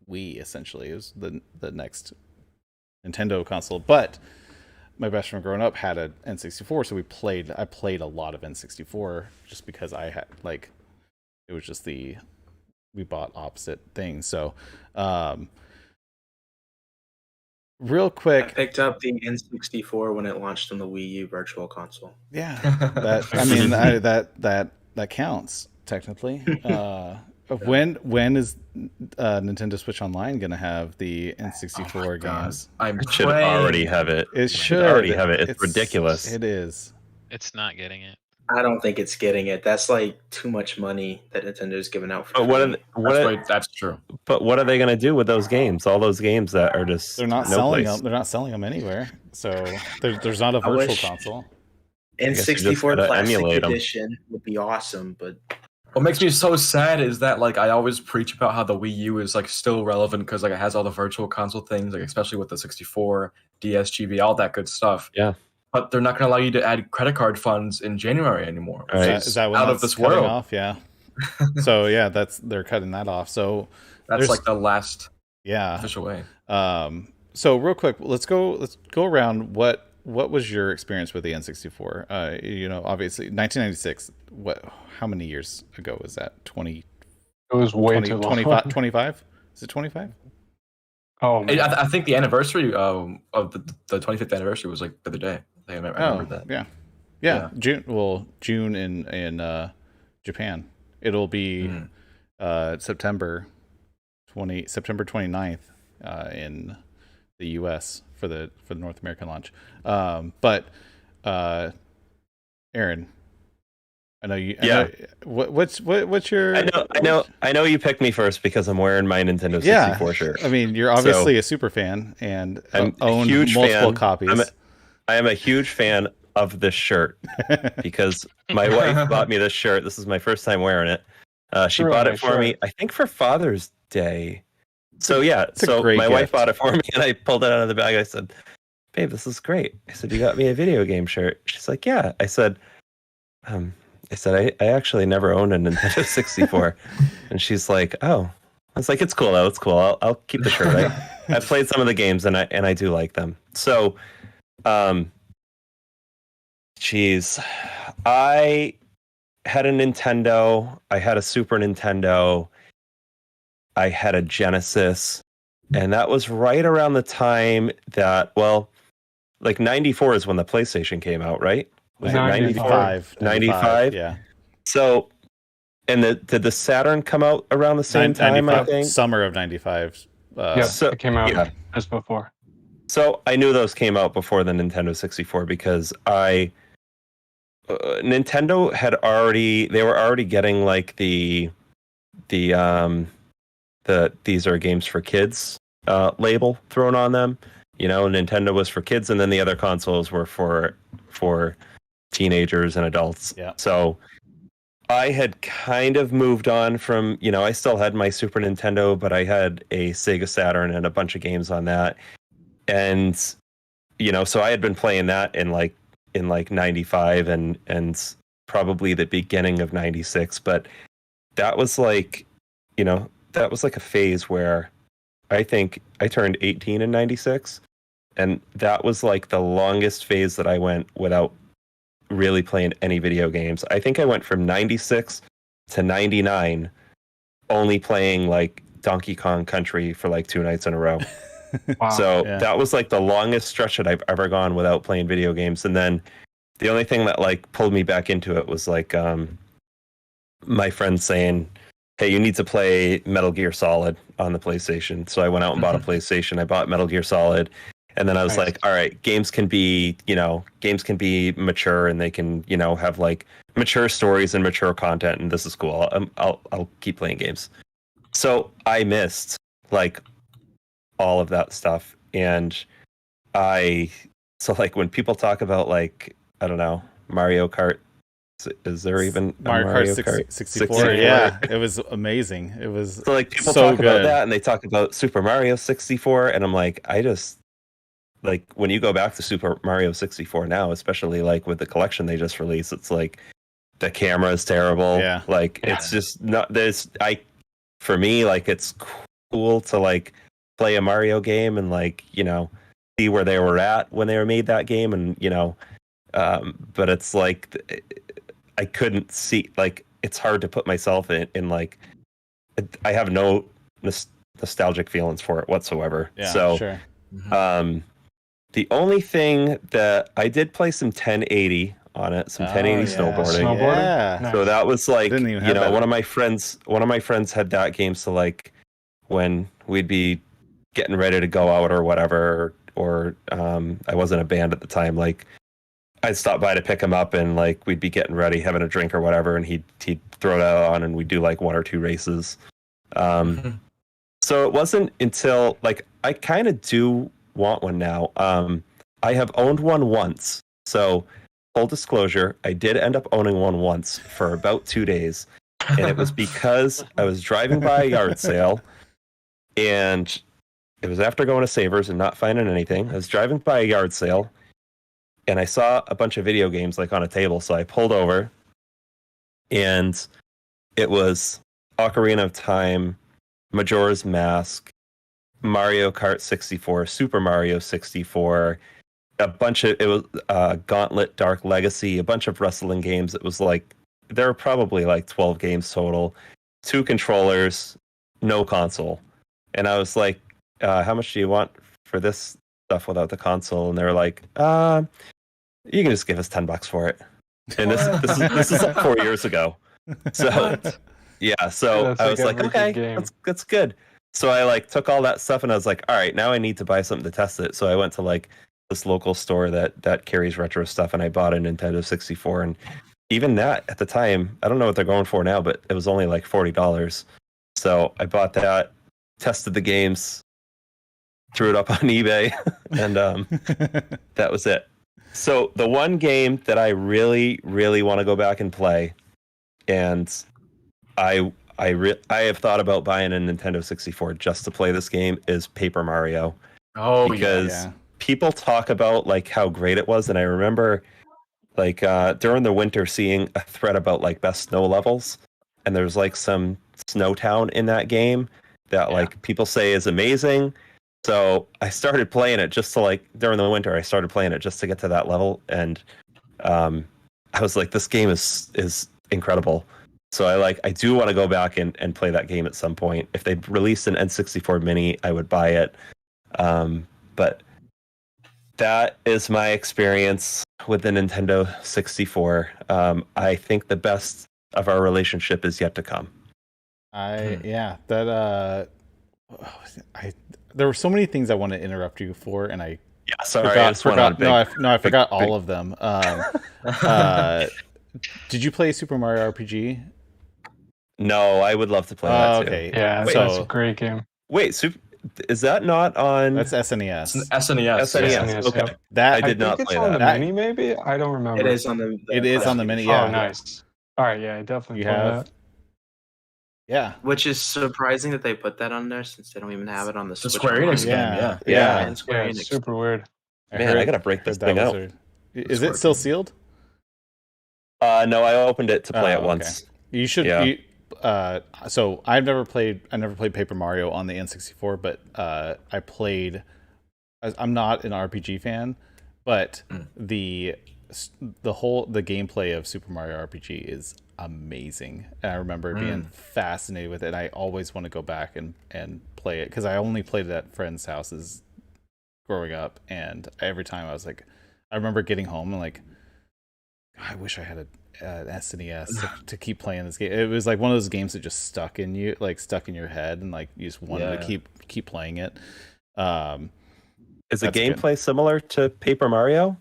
Wii. Essentially, it was the next Nintendo console. But my best friend growing up had an N64, so I played a lot of N64 just because I had like it was just we bought opposite things. So real quick, I picked up the N64 when it launched on the Wii U Virtual Console. Yeah, that counts technically. When is Nintendo Switch Online gonna have the N64 games? It should already have it. It should already have it. It's ridiculous. It is. It's not getting it. I don't think it's getting it. That's like too much money that Nintendo's giving out for free. That's true. But what are they going to do with those games? All those games that are just they're not selling them. They're not selling them anywhere. So there's not a virtual console. N64 Classic Edition would be awesome, but what makes me so sad is that like I always preach about how the Wii U is like still relevant because like it has all the virtual console things, like especially with the 64, DS, GB, all that good stuff. Yeah. But they're not going to allow you to add credit card funds in January anymore. Right. Is that out of this world? Off? Yeah. So yeah, they're cutting that off. So that's like the last official way. So real quick, let's go around. What was your experience with the N64? Obviously 1996. How many years ago was that? 20. It was way too long. 25? Is it 25? Oh, I think the anniversary of the 25th anniversary was like the other day. I remember that. Yeah. June in Japan. It'll be September 29th in the US for the North American launch. But Aaron, I know you. Yeah. What's your? I know you picked me first because I'm wearing my Nintendo 64 shirt. I mean, you're obviously a super fan and own multiple copies. I am a huge fan of this shirt because my wife bought me this shirt. This is my first time wearing it. She bought it for me, I think, for Father's Day. So yeah, my wife bought it for me, and I pulled it out of the bag. I said, "Babe, this is great." I said, "You got me a video game shirt." She's like, "Yeah." I said, I actually never owned a Nintendo 64. And she's like, "Oh." I was like, "It's cool though. It's cool. I'll keep the shirt." I've played some of the games and I do like them. So, I had a Nintendo. I had a Super Nintendo. I had a Genesis. And that was right around the time that, like 94 is when the PlayStation came out, right? Was 95? 95? Yeah. So, and did the Saturn come out around the same time, I think? Summer of 95. It came out just before. So I knew those came out before the Nintendo 64 because Nintendo they were already getting like the these are games for kids label thrown on them. Nintendo was for kids, and then the other consoles were for teenagers and adults. Yeah. So I had kind of moved on from, I still had my Super Nintendo, but I had a Sega Saturn and a bunch of games on that. And, so I had been playing that in 95 and probably the beginning of 96. But that was like, that was like a phase where I think I turned 18 in 96, and that was like the longest phase that I went without really playing any video games. I think I went from 96 to 99 only playing like Donkey Kong Country for like 2 nights in a row. Wow. So Yeah. that was like the longest stretch that I've ever gone without playing video games. And then the only thing that like pulled me back into it was like my friend saying, hey, you need to play Metal Gear Solid on the PlayStation. So I went out and bought a PlayStation. I bought Metal Gear Solid. And then I was like, all right, games can be mature, and they can, have like mature stories and mature content, and this is cool. I'll keep playing games. So I missed like all of that stuff, and so like when people talk about like, I don't know, Mario Kart, is there even Mario Kart 64? Yeah, it was amazing. It was so like people so talk good. about that, and they talk about Super Mario 64, and I'm like, I just like when you go back to Super Mario 64 now, especially like with the collection they just released, it's like the camera is terrible. Yeah. Like it's just not for me, like it's cool to like play a Mario game and like, see where they were at when they were made that game, and but it's like I couldn't see, like it's hard to put myself in like I have no nostalgic feelings for it whatsoever. Yeah, so sure. The only thing that I did play some 1080 on it, some 1080 snowboarding. Yeah. Nice. So that was like, Didn't even have that. one of my friends had that game. So like when we'd be getting ready to go out or whatever, or I wasn't a band at the time, like I'd stop by to pick him up, and like we'd be getting ready, having a drink or whatever, and he'd throw that on, and we'd do like 1 or 2 races. So it wasn't until like I kind of do want one now. I have owned one once. So full disclosure, I did end up owning one once for about 2 days. And it was because I was driving by a yard sale, and it was after going to Savers and not finding anything. I was driving by a yard sale, and I saw a bunch of video games like on a table. So I pulled over, and it was Ocarina of Time, Majora's Mask, Mario Kart 64, Super Mario 64, it was Gauntlet Dark Legacy, a bunch of wrestling games. It was like, there were probably like 12 games total, 2 controllers, no console. And I was like, how much do you want for this stuff without the console? And they were like, you can just give us $10 for it. And this is like 4 years ago. So yeah, so I was like, okay, that's good. So I like took all that stuff, and I was like, all right, now I need to buy something to test it. So I went to like this local store that carries retro stuff, and I bought a Nintendo 64. And even that at the time, I don't know what they're going for now, but it was only like $40. So I bought that, tested the games, threw it up on eBay, and that was it. So the one game that I really, really want to go back and play, and I have thought about buying a Nintendo 64 just to play this game, is Paper Mario. Oh, because people talk about like how great it was, and I remember like during the winter seeing a thread about like best snow levels, and there's like some snow town in that game that like people say is amazing. So I started playing it just to like during the winter. I started playing it just to get to that level, and I was like, this game is incredible. So I do want to go back and play that game at some point. If they released an N64 Mini, I would buy it. But that is my experience with the Nintendo 64. I think the best of our relationship is yet to come. There were so many things I want to interrupt you for, and I forgot all of them. Did you play Super Mario RPG? No, I would love to play that too. Okay. Yeah, that's a great game. Wait, is that not on? That's SNES. It's SNES. SNES. Okay. Yep. That I did not play that. It's on the Mini, maybe? I don't remember. It is on the. It is on the Mini. Yeah. Oh, nice. All right. Yeah, I definitely play that. Yeah. Which is surprising that they put that on there, since they don't even have it on the Switch. Square Enix game. Yeah. It's super weird. Man, I gotta break this thing out. Is it still sealed? No, I opened it to play it once. You should. So I never played Paper Mario on the N64, but I'm not an RPG fan, but the gameplay of Super Mario RPG is amazing. And I remember being fascinated with it. And I always want to go back and play it because I only played it at friends' houses growing up, and every time I was like, I remember getting home and like, I wish I had an SNES to keep playing this game. It was like one of those games that just stuck in your head, and like you just wanted to keep playing it. Is the gameplay similar to Paper Mario?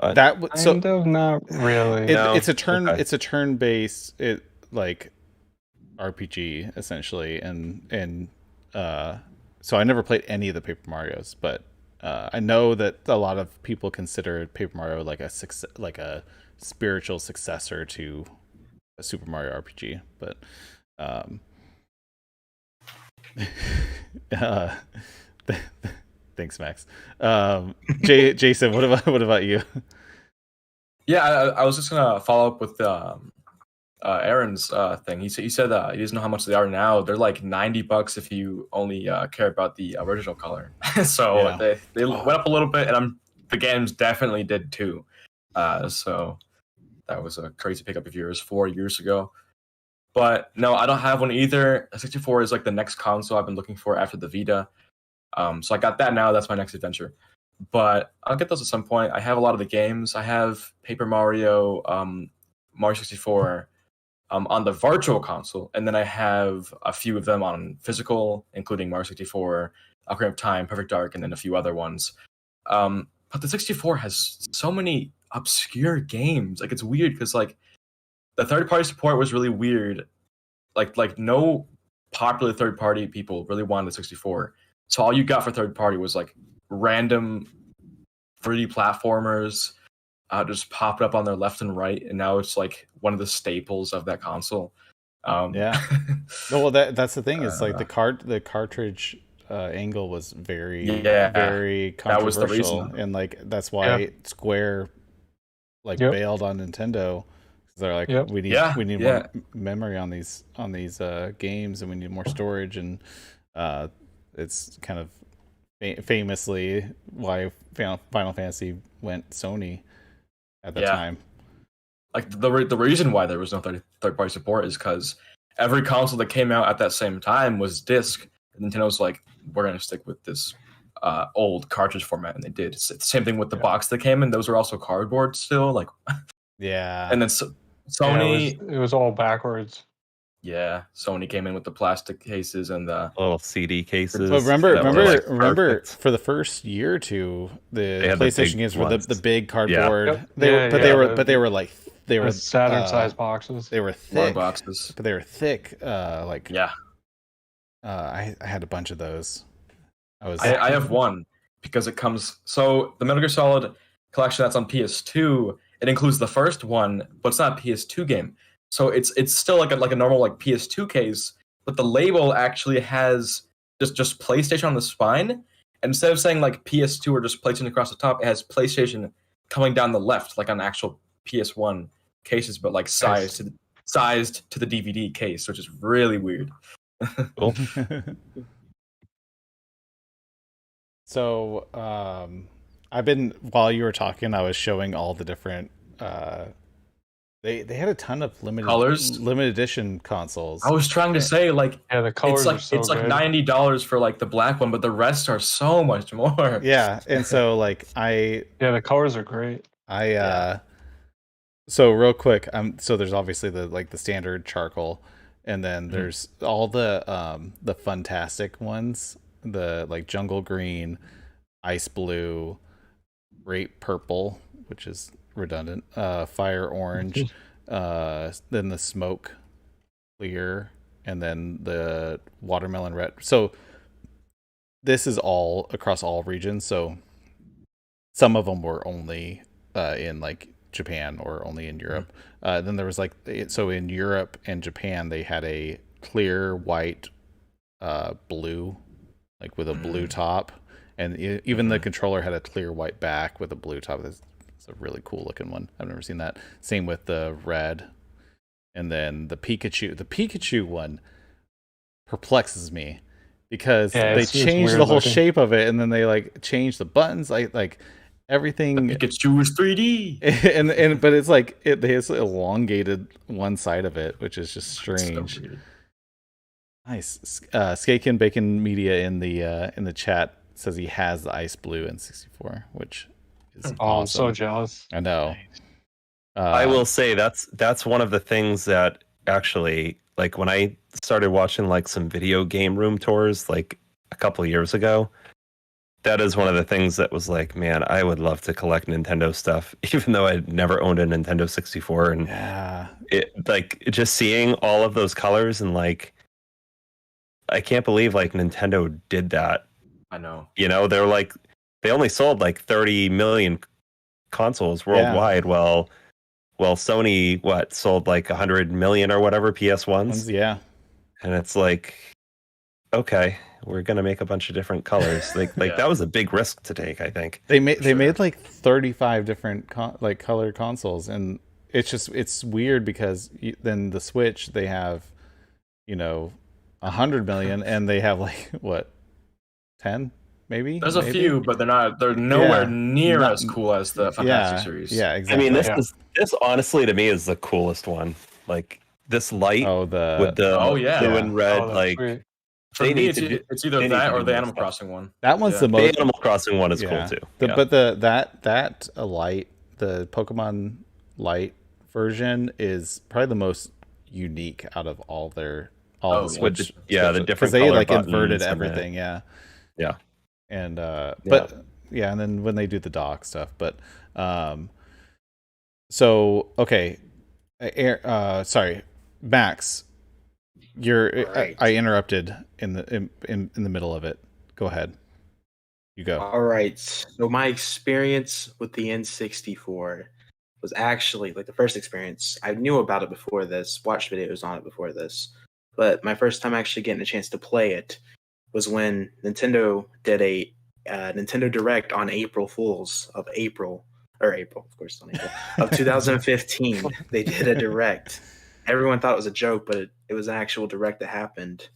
Kind of, not really. It's a turn-based like RPG essentially, and so I never played any of the Paper Marios, but I know that a lot of people consider Paper Mario like a spiritual successor to a Super Mario RPG, but thanks, Max. Jason, what about you? Yeah, I was just gonna follow up with Aaron's thing. He said he doesn't know how much they are now. They're like $90 if you only care about the original color. So they went up a little bit, and the games definitely did too. So that was a crazy pickup of yours 4 years ago. But no, I don't have one either. 64 is like the next console I've been looking for after the Vita. So I got that now. That's my next adventure. But I'll get those at some point. I have a lot of the games. I have Paper Mario, Mario 64 on the virtual console, and then I have a few of them on physical, including Mario 64, Ocarina of Time, Perfect Dark, and then a few other ones. But the 64 has so many obscure games. Like, it's weird because like the third-party support was really weird. Like no popular third-party people really wanted the 64. So all you got for third-party was like random 3D platformers just popped up on their left and right, and now it's like one of the staples of that console. Yeah. No, well, that's the thing. Is like the cartridge angle was very very controversial, that was the reason. And like that's why Square like bailed on Nintendo, because they're like, we need more memory on these games, and we need more storage, and it's kind of famously why Final Fantasy went Sony at the time. Like the reason why there was no third-party support is because every console that came out at that same time was disc, and Nintendo was like, we're going to stick with this old cartridge format, and they did. It's the same thing with the box that came in. Those were also cardboard still. Like, and then Sony... it was all backwards. Yeah, Sony came in with the plastic cases and the little CD cases. But remember, for the first year or two, the PlayStation games were the big cardboard. They were Saturn-sized boxes. They were thick boxes, but they were thick. I had a bunch of those. I have one because it comes. So the Metal Gear Solid collection that's on PS2, it includes the first one, but it's not a PS2 game. So it's still like a normal like PS2 case, but the label actually has just PlayStation on the spine. And instead of saying like PS2 or just PlayStation across the top, it has PlayStation coming down the left, like on actual PS1 cases, but like sized to the DVD case, which is really weird. Cool. So I've been, while you were talking, I was showing all the different They had a ton of limited edition consoles. I was trying to say, like, the colors it's like $90 for like the black one, but the rest are so much more. Yeah, and so like the colors are great. So real quick, so there's obviously the standard charcoal, and then there's all the fantastic ones, the like jungle green, ice blue, grape purple, which is redundant, fire orange, then the smoke clear, and then the watermelon red. So this is all across all regions. So some of them were only in like Japan or only in Europe. Then there was so in Europe and Japan they had a clear white blue, like with a blue top, and even the controller had a clear white back with a blue top. It's a really cool looking one. I've never seen that. Same with the red, and then the Pikachu one perplexes me because they changed the whole shape of it, and then they like changed the buttons, like everything. Pikachu is 3D, and but it's like they has elongated one side of it, which is just strange. So nice. Skaken Bacon Media in the chat says he has the Ice Blue N64, which is awesome. I'm so jealous. I know. I will say that's one of the things that actually, like, when I started watching like some video game room tours like a couple of years ago, that is one of the things that was like, man, I would love to collect Nintendo stuff, even though I'd never owned a Nintendo 64. And it, like, just seeing all of those colors, and like, I can't believe like Nintendo did that. I know. You know, they're like, they only sold like 30 million consoles worldwide. Well, Sony sold like 100 million or whatever PS1s. Yeah. And it's like, okay, we're gonna make a bunch of different colors. Like that was a big risk to take. I think they made like 35 different like color consoles, and it's weird because then the Switch, they have 100 million, and they have like what, 10 maybe. There's a few, but they're nowhere near as cool as the Fantastic series. Yeah, exactly. I mean, this honestly to me is the coolest one. Like this light with the blue and red, like. Sweet. For me, it's either that or the Animal Crossing one. That one's the most. The Animal Crossing one is cool too. But that light, the Pokemon Light version, is probably the most unique out of all the Switch. The different, because they like inverted everything. Yeah. And but and then when they do the dock stuff, but so okay, sorry, Max. I interrupted in the middle of it. Go ahead. You go. All right. So my experience with the N64 was actually like the first experience. I knew about it before this, watched videos on it before this, but my first time actually getting a chance to play it was when Nintendo did a Nintendo Direct on April Fools of April, of course, on April of 2015. They did a Direct. Everyone thought it was a joke, but it was an actual Direct that happened.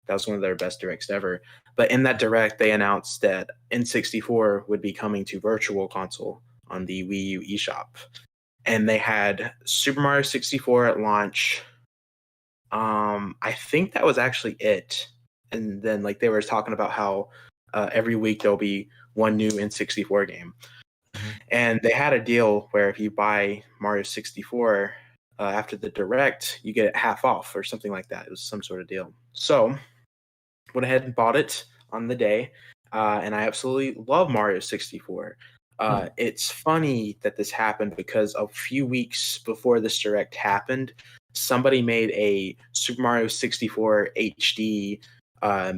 That was one of their best Directs ever. But in that Direct, they announced that N64 would be coming to Virtual Console on the Wii U eShop. And they had Super Mario 64 at launch. I think that was actually it. And then like they were talking about how every week there'll be one new N64 game. Mm-hmm. And they had a deal where if you buy Mario 64... after the Direct, you get it half off or something like that. It was some sort of deal. So, went ahead and bought it on the day, and I absolutely love Mario 64. It's funny that this happened because a few weeks before this Direct happened, somebody made a Super Mario 64 HD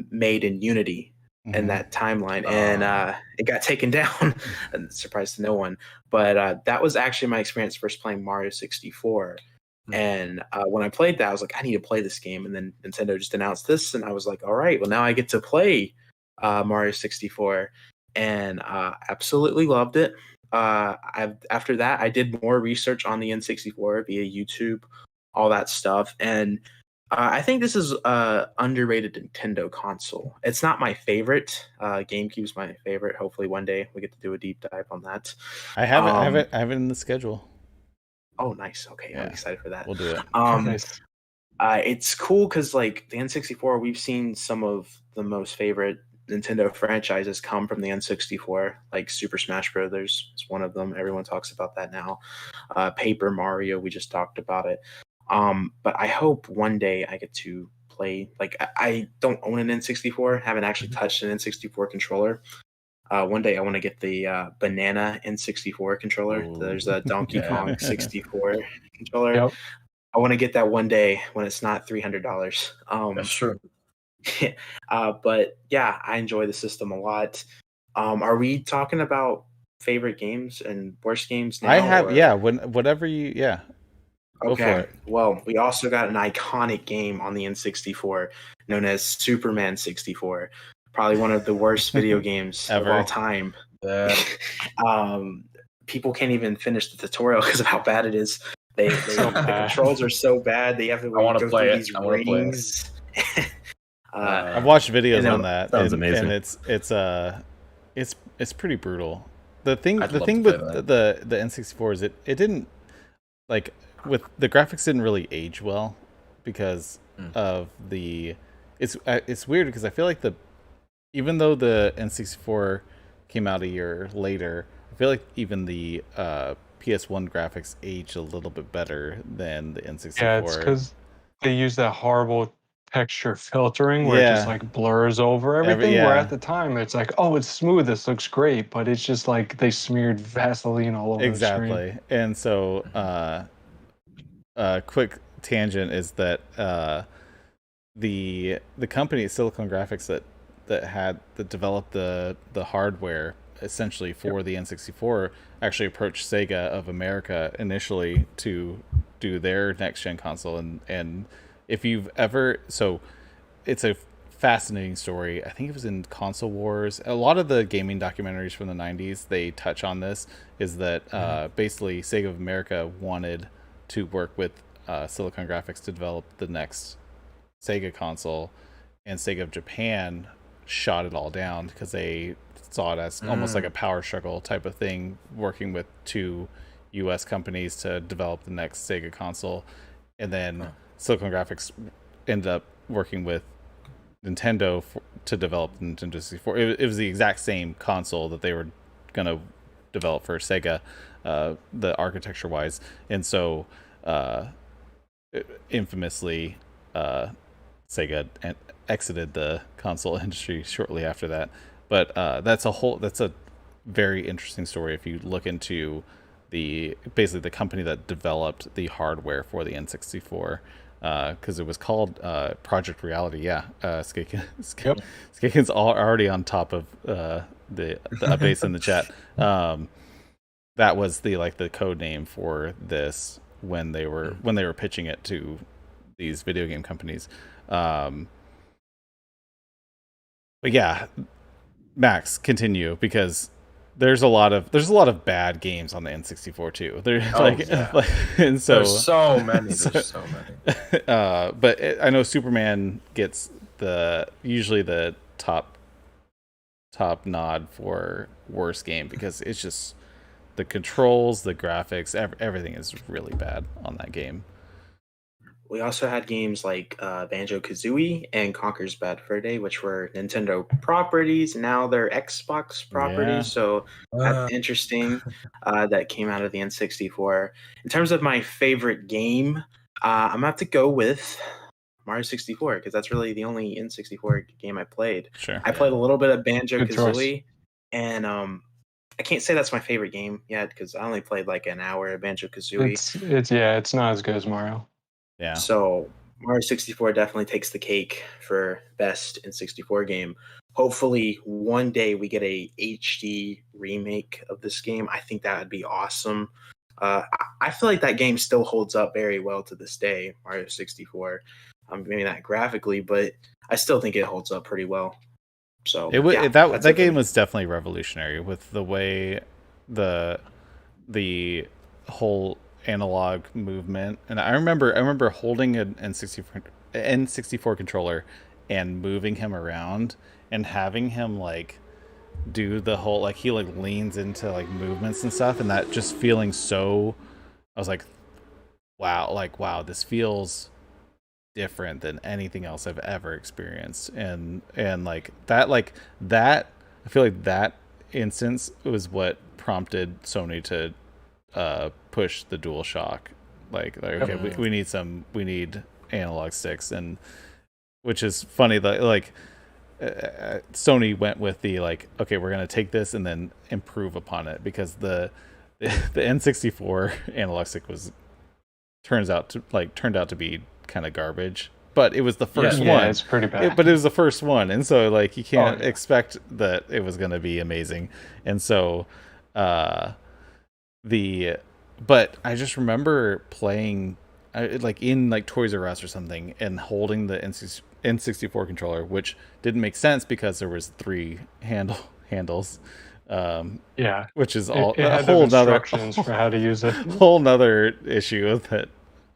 made in Unity in that timeline, and it got taken down. Surprise to no one. But that was actually my experience first playing Mario 64. And when I played that, I was like, I need to play this game. And then Nintendo just announced this, and I was like, all right, well, now I get to play Mario 64, and absolutely loved it. After that, I did more research on the N64 via YouTube, all that stuff, and I think this is an underrated Nintendo console. It's not my favorite. GameCube's my favorite. Hopefully one day we get to do a deep dive on that. I have it in the schedule. Oh, nice. Okay, I'm excited for that. We'll do it. Nice. It's cool because like the N64, we've seen some of the most favorite Nintendo franchises come from the N64, like Super Smash Brothers is one of them. Everyone talks about that now. Paper Mario, we just talked about it. But I hope one day I get to play, like, I don't own an N64, haven't actually touched an N64 controller. One day I want to get the banana N64 controller. Ooh. There's a Donkey Kong 64 controller. Yep. I want to get that one day when it's not $300. That's true. But yeah, I enjoy the system a lot. Are we talking about favorite games and worst games now? I have, whatever you, Go for Okay. it. Well, we also got an iconic game on the N64 known as Superman 64. Probably one of the worst video games of Ever. all time. People can't even finish the tutorial because of how bad it is. The controls are so bad. They have to I wanna go play through it. these I wanna play it. rings. I've watched videos on that. Sounds amazing. And it's pretty brutal. The thing I'd love with to play the N64 is it didn't like with the graphics didn't really age well because of the it's weird because I feel like even though the N64 came out a year later, I feel like even the PS1 graphics aged a little bit better than the N64. Yeah, it's because they use that horrible texture filtering where it just like blurs over everything. Where at the time it's like, oh, it's smooth, this looks great, but it's just like they smeared Vaseline all over the screen. Exactly. And so quick tangent is that the company Silicon Graphics that developed the hardware essentially for the N64 actually approached Sega of America initially to do their next gen console, and if you've ever it's a fascinating story. I think it was in Console Wars. A lot of the gaming documentaries from the 90s, they touch on this, is that basically Sega of America wanted to work with Silicon Graphics to develop the next Sega console, and Sega of Japan shot it all down because they saw it as almost like a power struggle type of thing, working with two US companies to develop the next Sega console. And then Silicon Graphics ended up working with Nintendo to develop the Nintendo 64. It was the exact same console that they were going to develop for Sega, the architecture wise. And so infamously Sega exited the console industry shortly after that. But that's a very interesting story if you look into basically the company that developed the hardware for the N64, because it was called Project Reality. Skaken's already on top of the updates in the chat. That was the code name for this when they were pitching it to these video game companies. But yeah, Max, continue, because there's a lot of bad games on the N64 too. And so there's so many. But I know Superman gets usually the top nod for worst game because it's just the controls, the graphics, everything is really bad on that game. We also had games like Banjo-Kazooie and Conker's Bad Fur Day, which were Nintendo properties. Now they're Xbox properties, Yeah. so that's interesting. That came out of the N64. In terms of my favorite game, I'm going to have to go with Mario 64, because that's really the only N64 game I played. Sure. I played a little bit of Banjo-Kazooie, and I can't say that's my favorite game yet, because I only played like an hour of Banjo-Kazooie. It's not as good as Mario. Yeah. So Mario 64 definitely takes the cake for best N64 game. Hopefully one day we get a HD remake of this game. I think that would be awesome. I feel like that game still holds up very well to this day, Mario 64. Maybe not graphically, but I still think it holds up pretty well. So that game was definitely revolutionary with the way the whole analog movement. And I remember holding an N64 controller and moving him around and having him do the whole he leans into movements and stuff, and that just feeling so, I was like, wow, this feels different than anything else I've ever experienced. And that I feel like that instance was what prompted Sony to push the DualShock. Okay, we need analog sticks, and which is funny that Sony went with the okay, we're gonna take this and then improve upon it, because the N64 analog stick turned out to be kind of garbage, but it was the first one. Yeah, it's pretty bad. But it was the first one, and so you can't expect that it was gonna be amazing. And so but I just remember playing in Toys R Us or something and holding the N64 controller, which didn't make sense because there was 3 handles, Yeah, which is it a had whole nother instructions for how to use it. whole nother issue that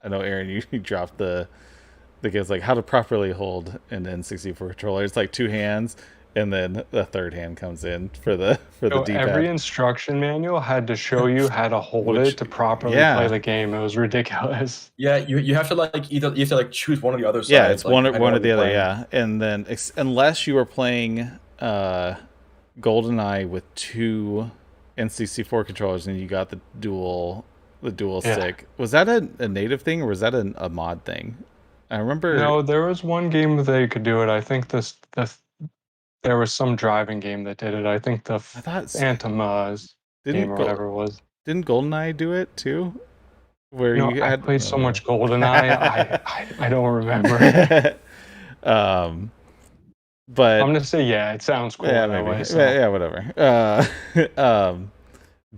I know, Aaron, you dropped the guy's like how to properly hold an N64 controller. It's like two hands, and then the third hand comes in for the So every D-pad. instruction manual had to show you how to hold it to properly play the game. It was ridiculous. Yeah, you have to like you have to like choose one or the other side. Yeah, it's like, one depending on or what the you're other. playing. Yeah, and then unless you were playing GoldenEye with two N64 controllers and you got the dual stick. Was that a native thing or was that a mod thing? I remember. No, there was one game that they could do it. I think there was some driving game that did it. I think the I thought Phantom game or whatever it was. Didn't GoldenEye do it too? Where No, you I had played so much GoldenEye, I don't remember. But I'm gonna say yeah, it sounds cool. Yeah, that maybe. way, so. Yeah, whatever.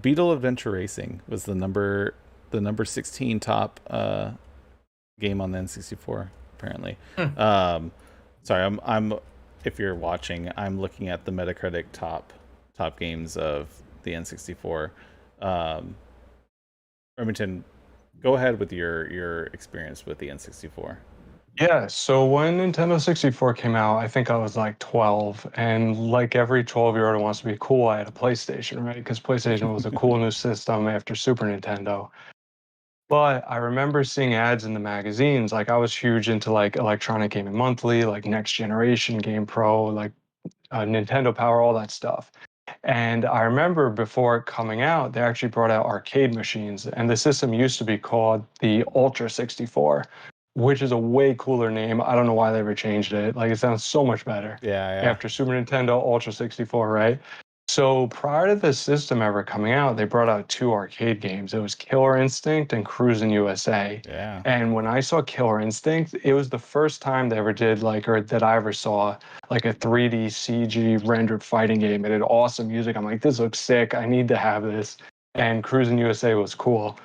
Beetle Adventure Racing was the number 16 top game on the N64 apparently. Sorry, I'm if you're watching, I'm looking at the Metacritic top games of the N64. Remington, go ahead with your experience with the N64. Yeah, so when Nintendo 64 came out, I think I was like 12, and like every 12-year-old who wants to be cool, I had a PlayStation, right? Because PlayStation was a cool new system after Super Nintendo. But I remember seeing ads in the magazines. Like I was huge into like Electronic Gaming Monthly, like Next Generation, Game Pro, like Nintendo Power, all that stuff. And I remember before it coming out, they actually brought out arcade machines, and the system used to be called the Ultra 64, which is a way cooler name. I don't know why they ever changed it. Like it sounds so much better. Yeah. After Super Nintendo Ultra 64, right? So prior to the system ever coming out, they brought out two arcade games. It was Killer Instinct and Cruisin' USA. Yeah. And when I saw Killer Instinct, it was the first time they ever did or that I ever saw like a 3D CG rendered fighting game. It had awesome music. I'm like, this looks sick. I need to have this. And Cruisin' USA was cool.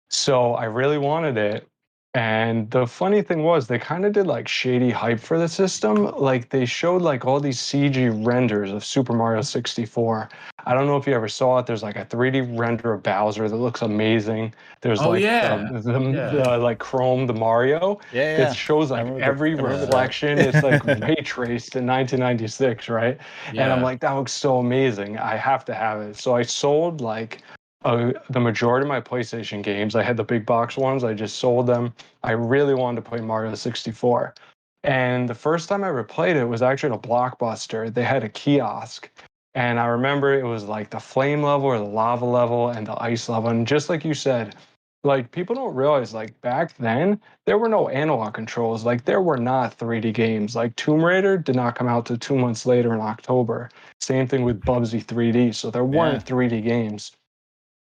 So I really wanted it. And the funny thing was, they kind of did like shady hype for the system. Like they showed like all these CG renders of Super Mario 64. I don't know if you ever saw it. There's like a 3D render of Bowser that looks amazing. There's the like Chrome, the Mario. Yeah. That shows like every reflection. It's like ray traced in 1996, right? Yeah. And I'm like, that looks so amazing. I have to have it. So I sold like the majority of my PlayStation games. I had the big box ones. I just sold them. I really wanted to play Mario 64. And the first time I ever played it was actually at a Blockbuster. They had a kiosk. And I remember it was like the flame level or the lava level and the ice level. And just like you said, like people don't realize like back then, there were no analog controls. Like there were not 3D games. Like Tomb Raider did not come out till 2 months later in October. Same thing with Bubsy 3D. So there weren't 3D games.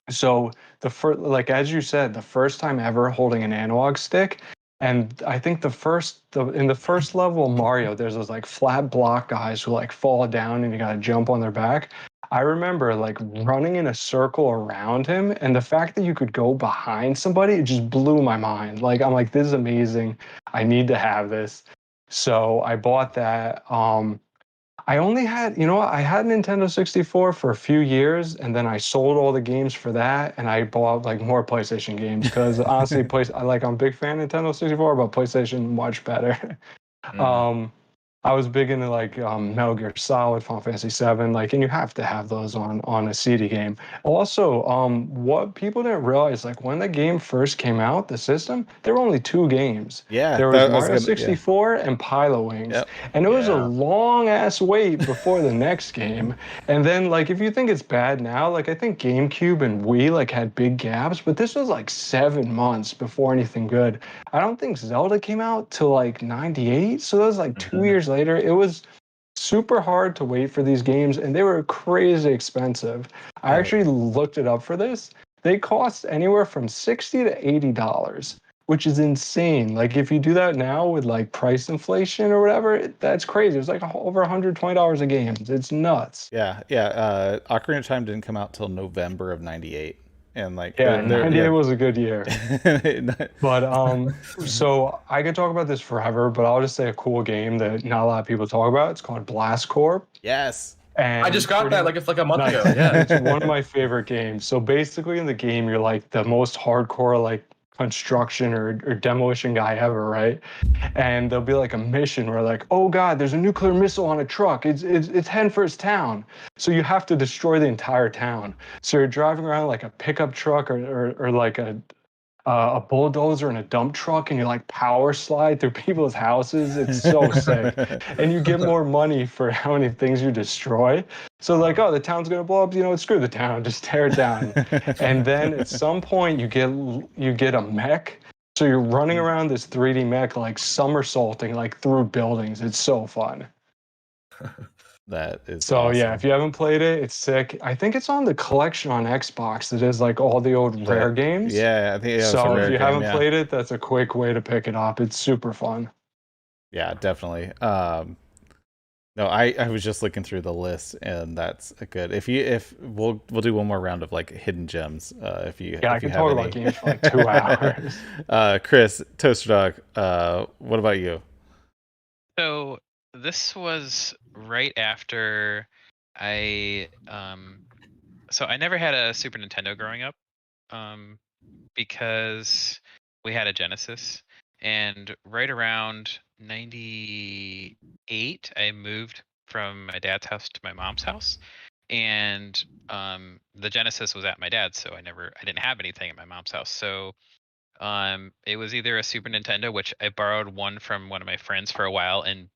So the first, like as you said, the first time ever holding an analog stick, and I think in the first level of Mario, there's those like flat block guys who like fall down and you gotta jump on their back. I remember like running in a circle around him, and the fact that you could go behind somebody, it just blew my mind. Like I'm like, this is amazing. I need to have this. So I bought that. I only had, I had Nintendo 64 for a few years, and then I sold all the games for that, and I bought like more PlayStation games because honestly, I'm a big fan of Nintendo 64, but PlayStation much better. I was big into like Metal Gear Solid, Final Fantasy 7, like, and you have to have those on a CD game. Also, what people didn't realize, like when the game first came out, the system, there were only two games. Yeah, there was Mario 64 and Pilot Wings, and it was a long ass wait before the next game. And then, like, if you think it's bad now, like I think GameCube and Wii like had big gaps, but this was like 7 months before anything good. I don't think Zelda came out till like 98, so that was like 2 years later. It was super hard to wait for these games, and they were crazy expensive. I actually looked it up for this. They cost anywhere from $60 to $80, which is insane. Like if you do that now with like price inflation or whatever, that's crazy. It's like over $120 a game. It's nuts. Yeah. Ocarina of Time didn't come out till November of '98. And like 98 was a good year. But so I could talk about this forever, but I'll just say a cool game that not a lot of people talk about. It's called Blast Corp. Yes. And I just got that like a month ago. nice. Yeah. It's one of my favorite games. So basically in the game, you're like the most hardcore like construction or demolition guy ever, right? And there'll be like a mission where like, oh God, there's a nuclear missile on a truck. It's heading for its town. So you have to destroy the entire town. So you're driving around like a pickup truck or like a bulldozer and a dump truck, and you like power slide through people's houses. It's so sick. And you get more money for how many things you destroy. So like, oh, the town's gonna blow up, you know, screw the town, just tear it down. And then at some point you get a mech. So you're running around this 3D mech like somersaulting like through buildings. It's so fun. That is so awesome. Yeah, if you haven't played it, it's sick. I think it's on the collection on Xbox. It is like all the old Rare games. Yeah, I think so if you haven't yeah. played it, that's a quick way to pick it up. It's super fun. Yeah, definitely. No, I was just looking through the list, and that's good. If we'll do one more round of like hidden gems. If you I can talk about games for like 2 hours. Chris, Toaster Dog, what about you? So this was right after I so I never had a Super Nintendo growing up, because we had a Genesis, and right around 98 I moved from my dad's house to my mom's house, and the Genesis was at my dad's, so I didn't have anything at my mom's house. So it was either a Super Nintendo, which I borrowed one from one of my friends for a while, and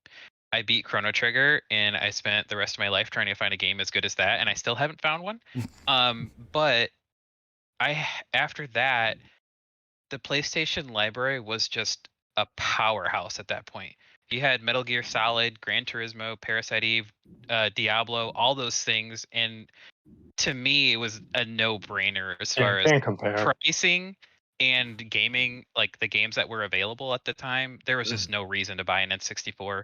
I beat Chrono Trigger, and I spent the rest of my life trying to find a game as good as that, and I still haven't found one. But after that, the PlayStation library was just a powerhouse at that point. You had Metal Gear Solid, Gran Turismo, Parasite Eve, Diablo, all those things, and to me, it was a no-brainer as far as pricing and gaming, like the games that were available at the time. There was just no reason to buy an N64.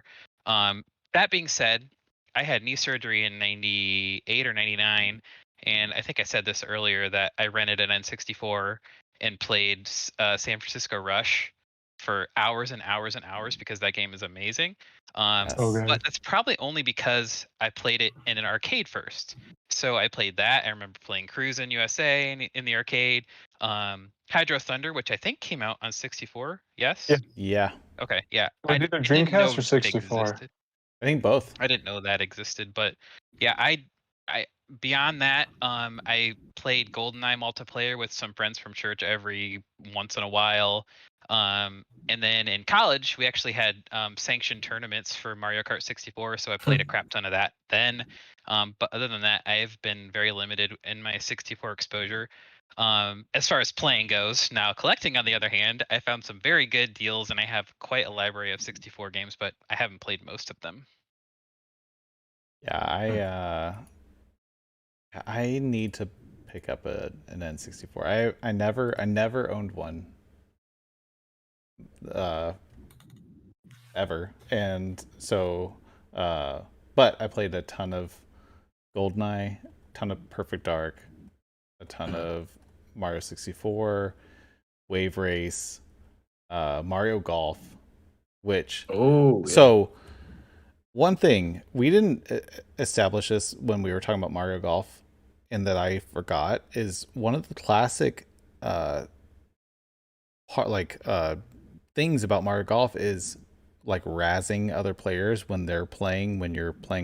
That being said, I had knee surgery in 98 or 99, and I think I said this earlier that I rented an N64 and played San Francisco Rush for hours and hours and hours because that game is amazing. But that's probably only because I played it in an arcade first. So I played that. I remember playing Cruisin' USA in the arcade. Hydro Thunder, which I think came out on 64. Yes? Yeah. Okay, yeah. Either Dreamcast or 64. I think both. I didn't know that existed, but yeah, I beyond that, I played GoldenEye multiplayer with some friends from church every once in a while. And then in college, we actually had sanctioned tournaments for Mario Kart 64, so I played a crap ton of that then. But other than that, I've been very limited in my 64 exposure. As far as playing goes, now collecting on the other hand, I found some very good deals, and I have quite a library of 64 games, but I haven't played most of them. Yeah, I need to pick up an N64. I never owned one. Ever. And so but I played a ton of GoldenEye, a ton of Perfect Dark, a ton of Mario 64, Wave Race, Mario Golf, which so one thing we didn't establish this when we were talking about Mario Golf, and that I forgot, is one of the classic things about Mario Golf is like razzing other players when you're playing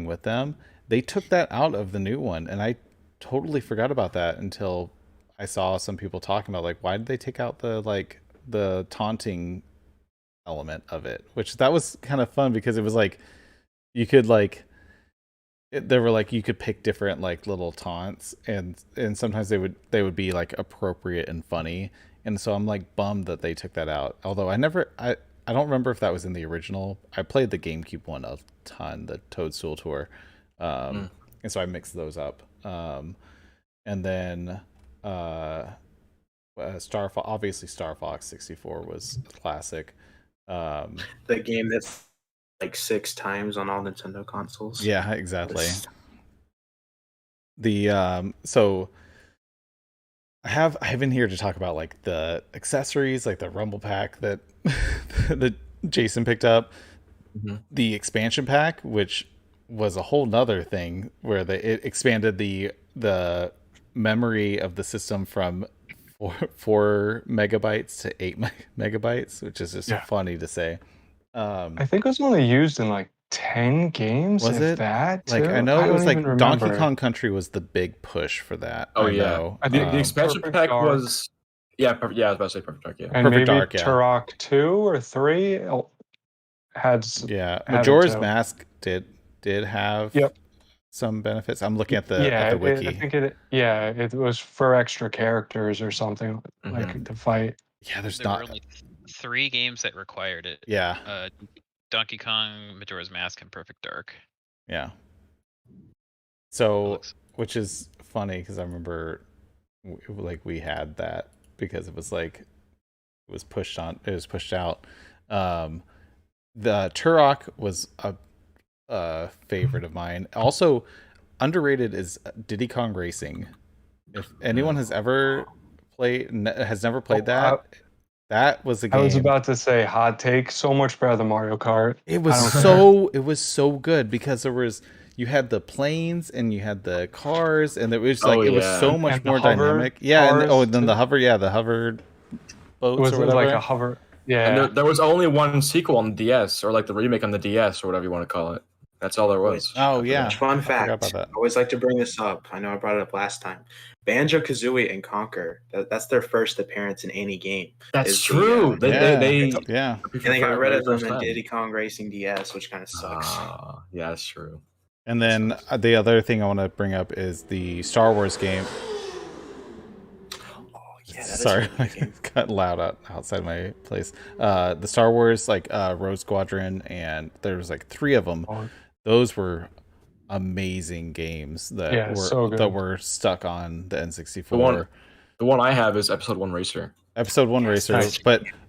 with them. They took that out of the new one, and I totally forgot about that until I saw some people talking about like, why did they take out the taunting element of it? Which that was kind of fun because it was like you could you could pick different like little taunts, and sometimes they would be like appropriate and funny. And so I'm like bummed that they took that out. Although I don't remember if that was in the original. I played the GameCube one a ton, the Toadstool Tour. And so I mixed those up. And then obviously Star Fox 64 was a classic. The game that's like 6 times on all Nintendo consoles. Yeah, exactly. So I have in here to talk about like the accessories, like the Rumble Pack that that Jason picked up, the expansion pack, which was a whole nother thing where it expanded the memory of the system from 4 megabytes to 8 megabytes, which is just funny to say. I think it was only used in like 10 games, was if it that too? like I know it was like remember. Donkey Kong Country was the big push for that. Oh I yeah, know. the expansion Perfect pack Dark. was I was about to say Perfect Dark. Yeah, And Perfect maybe Dark, yeah. Turok 2 or 3 had Majora's it Mask did have some benefits. I'm looking at the wiki. I think it was for extra characters or something like to fight. Yeah, there were only 3 games that required it. Yeah. Donkey Kong, Majora's Mask, and Perfect Dark. Yeah. So, which is funny because I remember, like, we had that because it was pushed out. The Turok was a favorite of mine. Also, underrated is Diddy Kong Racing. If anyone has never played that, that was a game. I was about to say hot take. So much better than Mario Kart. It was so good because you had the planes and you had the cars and it was it was so much more dynamic. Yeah, and then the hover boats or whatever. Like a hover. Yeah. And there was only one sequel on the DS, or like the remake on the DS, or whatever you want to call it. That's all there was. Oh yeah. Which, fun fact. I always like to bring this up. I know I brought it up last time. Banjo-Kazooie and Conker. That's their first appearance in any game. That's true. They and they got rid of them in Diddy Kong Racing DS, which kind of sucks. Yeah, that's true. And then the other thing I want to bring up is the Star Wars game. Yeah, sorry, it got loud outside my place. The Star Wars Rogue Squadron, and there was 3 of them. Those were amazing games that were stuck on the N64. The one I have is Episode 1 Racer. Episode 1 Racer, nice.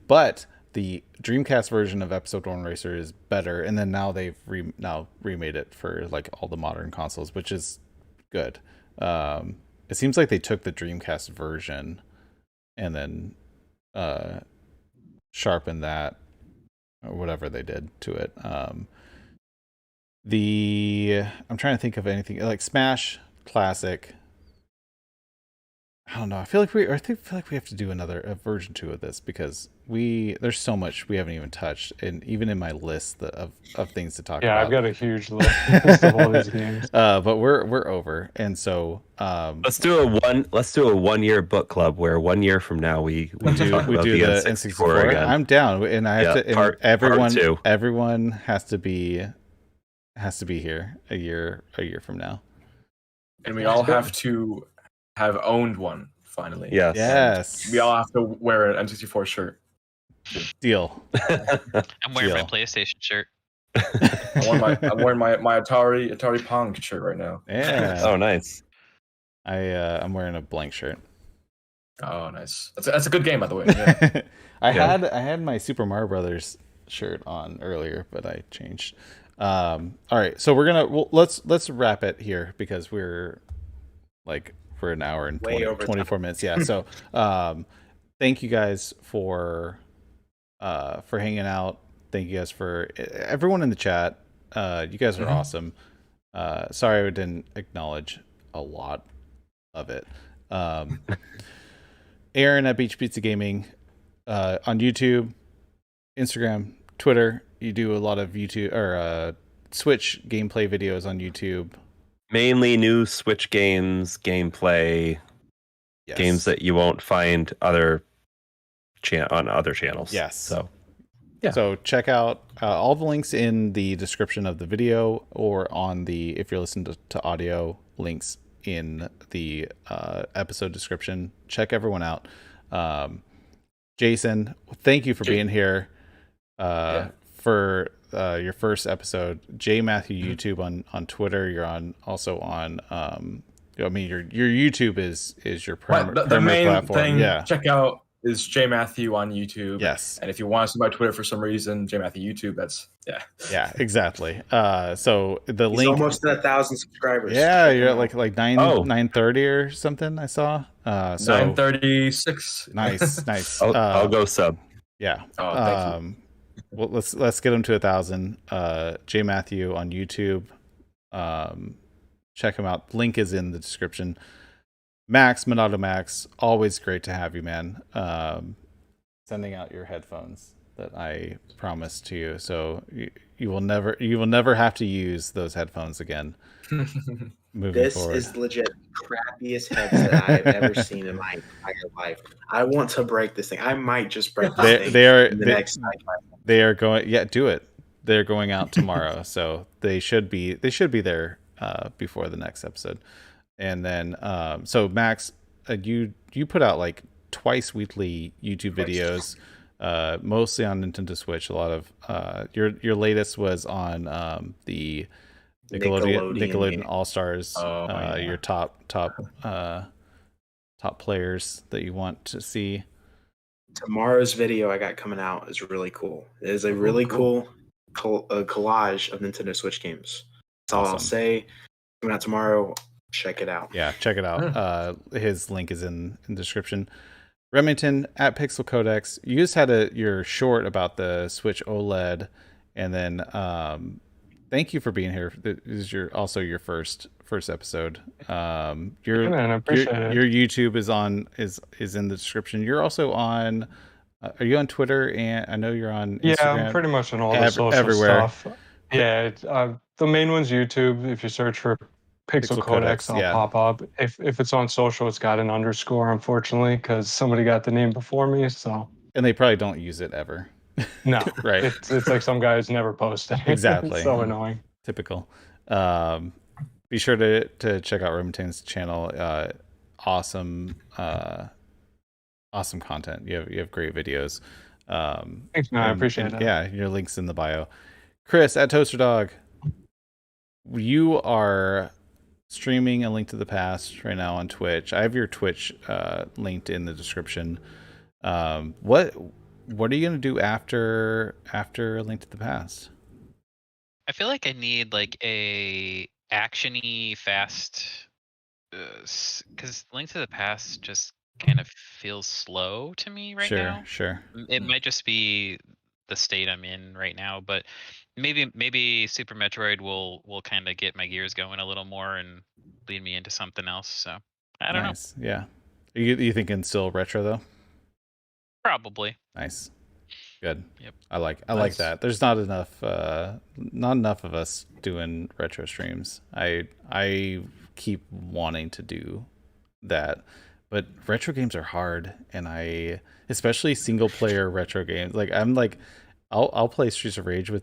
but the Dreamcast version of Episode 1 Racer is better, and then now they've remade it for all the modern consoles, which is good. It seems like they took the Dreamcast version and then sharpen that or whatever they did to it. I'm trying to think of anything like Smash Classic. I don't know. I feel like we have to do a version 2 of this because there's so much we haven't even touched, and even in my list of things to talk about. Yeah, I've got a huge list of all these games. But we're over, and so let's do a 1 year book club where 1 year from now we do the N64 again. I'm down, and I have to. Part 2. Everyone has to be here a year from now, and we all have to have owned one finally. Yes. We all have to wear an N64 shirt. Deal. I'm wearing my PlayStation shirt. I'm wearing my Atari Pong shirt right now. Yeah. Oh, nice. I'm wearing a blank shirt. Oh, nice. That's a good game, by the way. Yeah. I had my Super Mario Brothers shirt on earlier, but I changed. All right, so let's wrap it here because we're for an hour and 24 minutes. Yeah. So, thank you guys for hanging out. Thank you guys for everyone in the chat. You guys are awesome. Sorry I didn't acknowledge a lot of it. Aaron at Beach Pizza Gaming, on YouTube, Instagram, Twitter. You do a lot of YouTube or Switch gameplay videos on YouTube. Mainly new Switch gameplay, games that you won't find on other channels. Yes. So check out all the links in the description of the video, or if you're listening to audio, links in the episode description. Check everyone out. Jason, thank you for being here for your first episode. J Matthew YouTube on Twitter. You're also on your YouTube is your the main platform. Thing check out is J Matthew on YouTube. Yes. And if you want to see my Twitter for some reason, J Matthew YouTube, that's yeah, exactly. So the He's link almost at 1,000 subscribers. Yeah, you're at like 930 or something I saw. So 936. Nice. I'll go sub. Yeah. Oh, thank you. Well, let's get him to 1,000. J Matthew on YouTube. check him out. Link is in the description. Max, Monado Max, always great to have you, man. Sending out your headphones that I promised to you, so you will never have to use those headphones again. Moving forward. This is legit the crappiest headset I've ever seen in my entire life. I want to break this thing. I might just break this thing. They are going. Yeah, do it. They're going out tomorrow, so they should be there before the next episode. And then, so Max, you put out like twice weekly YouTube videos, mostly on Nintendo Switch. A lot of your latest was on the Nickelodeon All Stars. Your top players that you want to see. Tomorrow's video I got coming out is really cool. It is a really cool collage of Nintendo Switch games. That's all I'll say. Coming out tomorrow. Check it out. Yeah, check it out. His link is in the description. Remington at Pixel Codex. You just had your short about the Switch OLED, and then thank you for being here. This is your first episode. I appreciate it. Your YouTube is in the description. You're also on. Are you on Twitter? And I know you're on Instagram. Yeah, I'm pretty much on all the social everywhere. Stuff. Yeah, the main one's YouTube. If you search for Pixel Codex, I'll pop up. If it's on social, it's got an underscore, unfortunately, because somebody got the name before me. So. And they probably don't use it ever. No, right. It's like some guys never posted. Exactly. It's so annoying. Typical. Be sure to check out Remington's channel. Awesome content. You have great videos. Thanks, man. I appreciate it. Yeah, your link's in the bio. Chris at Toaster Dog. You are streaming A Link to the Past right now on Twitch. I have your Twitch linked in the description. What are you gonna do after A Link to the Past? I feel like I need like a actiony fast, because Link to the Past just kind of feels slow to me right now. Sure. It might just be the state I'm in right now, but maybe Super Metroid will kind of get my gears going a little more and lead me into something else. So I don't know. Yeah. You thinking still retro though? Probably. Nice. Good. Yep. I like that. There's not enough of us doing retro streams. I keep wanting to do that, but retro games are hard, and especially single player retro games. Like I'll play Streets of Rage with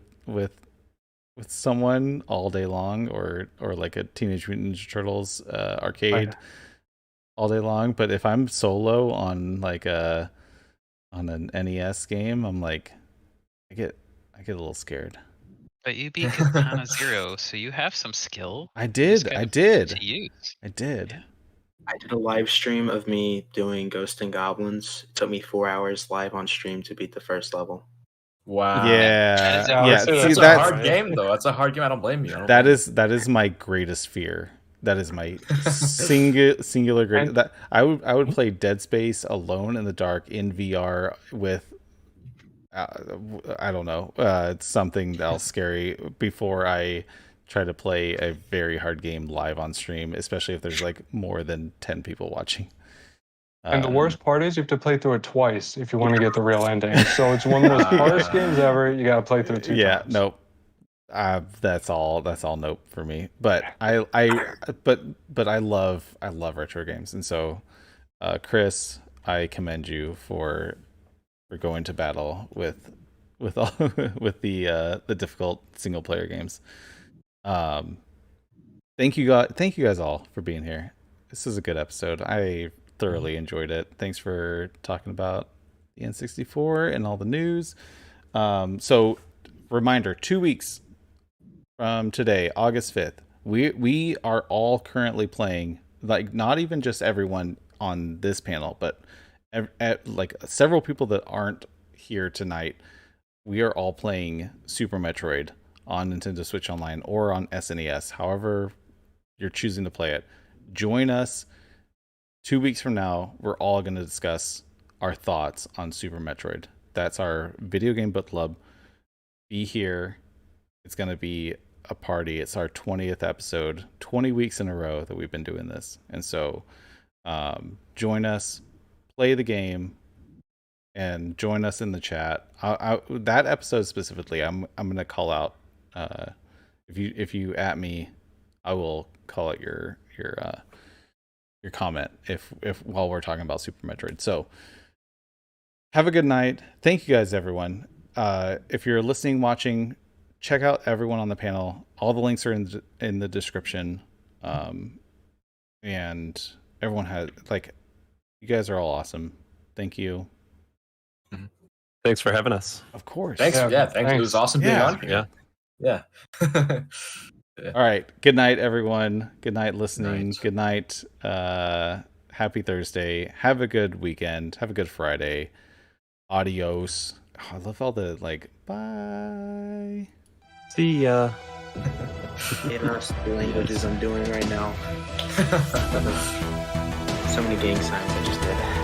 someone all day long, or like a Teenage Mutant Ninja Turtles arcade all day long. But if I'm solo on on an NES game, I'm like, I get a little scared. But you beat Katana Zero, so you have some skill. I did. To use. I did. Yeah. I did a live stream of me doing Ghosts and Goblins. It took me 4 hours live on stream to beat the first level. Wow. Yeah. That's a hard game, though. That's a hard game. I don't blame you. That is my greatest fear. That is my singular great. That I would play Dead Space alone in the dark in VR with I don't know, it's something else scary before I try to play a very hard game live on stream, especially if there's like more than 10 people watching. And the worst part is you have to play through it twice if you want to get the real ending. So it's one of the most hardest games ever. You got to play through it 2 times. Yeah, nope. That's all nope for me. But but I love retro games, and so Chris, I commend you for going to battle with all with the difficult single player games. Thank you guys all for being here. This is a good episode. I thoroughly enjoyed it. Thanks for talking about the N64 and all the news. So reminder, 2 weeks from today, August 5th, we are all currently playing, like not even just everyone on this panel, but like several people that aren't here tonight. We are all playing Super Metroid on Nintendo Switch Online or on SNES, however you're choosing to play it. Join us 2 weeks from now. We're all going to discuss our thoughts on Super Metroid. That's our video game book club. Be here. It's going to be a party. It's our 20th episode, 20 weeks in a row that we've been doing this. And so join us, play the game, and join us in the chat. That episode specifically, I'm going to call out. If you at me, I will call out your comment if while we're talking about Super Metroid. So have a good night. Thank you guys, everyone. If you're listening, watching, check out everyone on the panel. All the links are in the description. And everyone has, like, you guys are all awesome. Thank you. Thanks for having us. Of course. Thanks. Yeah, thanks. It was awesome being on here. Yeah. Yeah. All right. Good night, everyone. Good night, listening. Good night. Happy Thursday. Have a good weekend. Have a good Friday. Adios. Oh, I love all the, like, bye. See ya. Interesting languages I'm doing right now. So many gang signs I just did.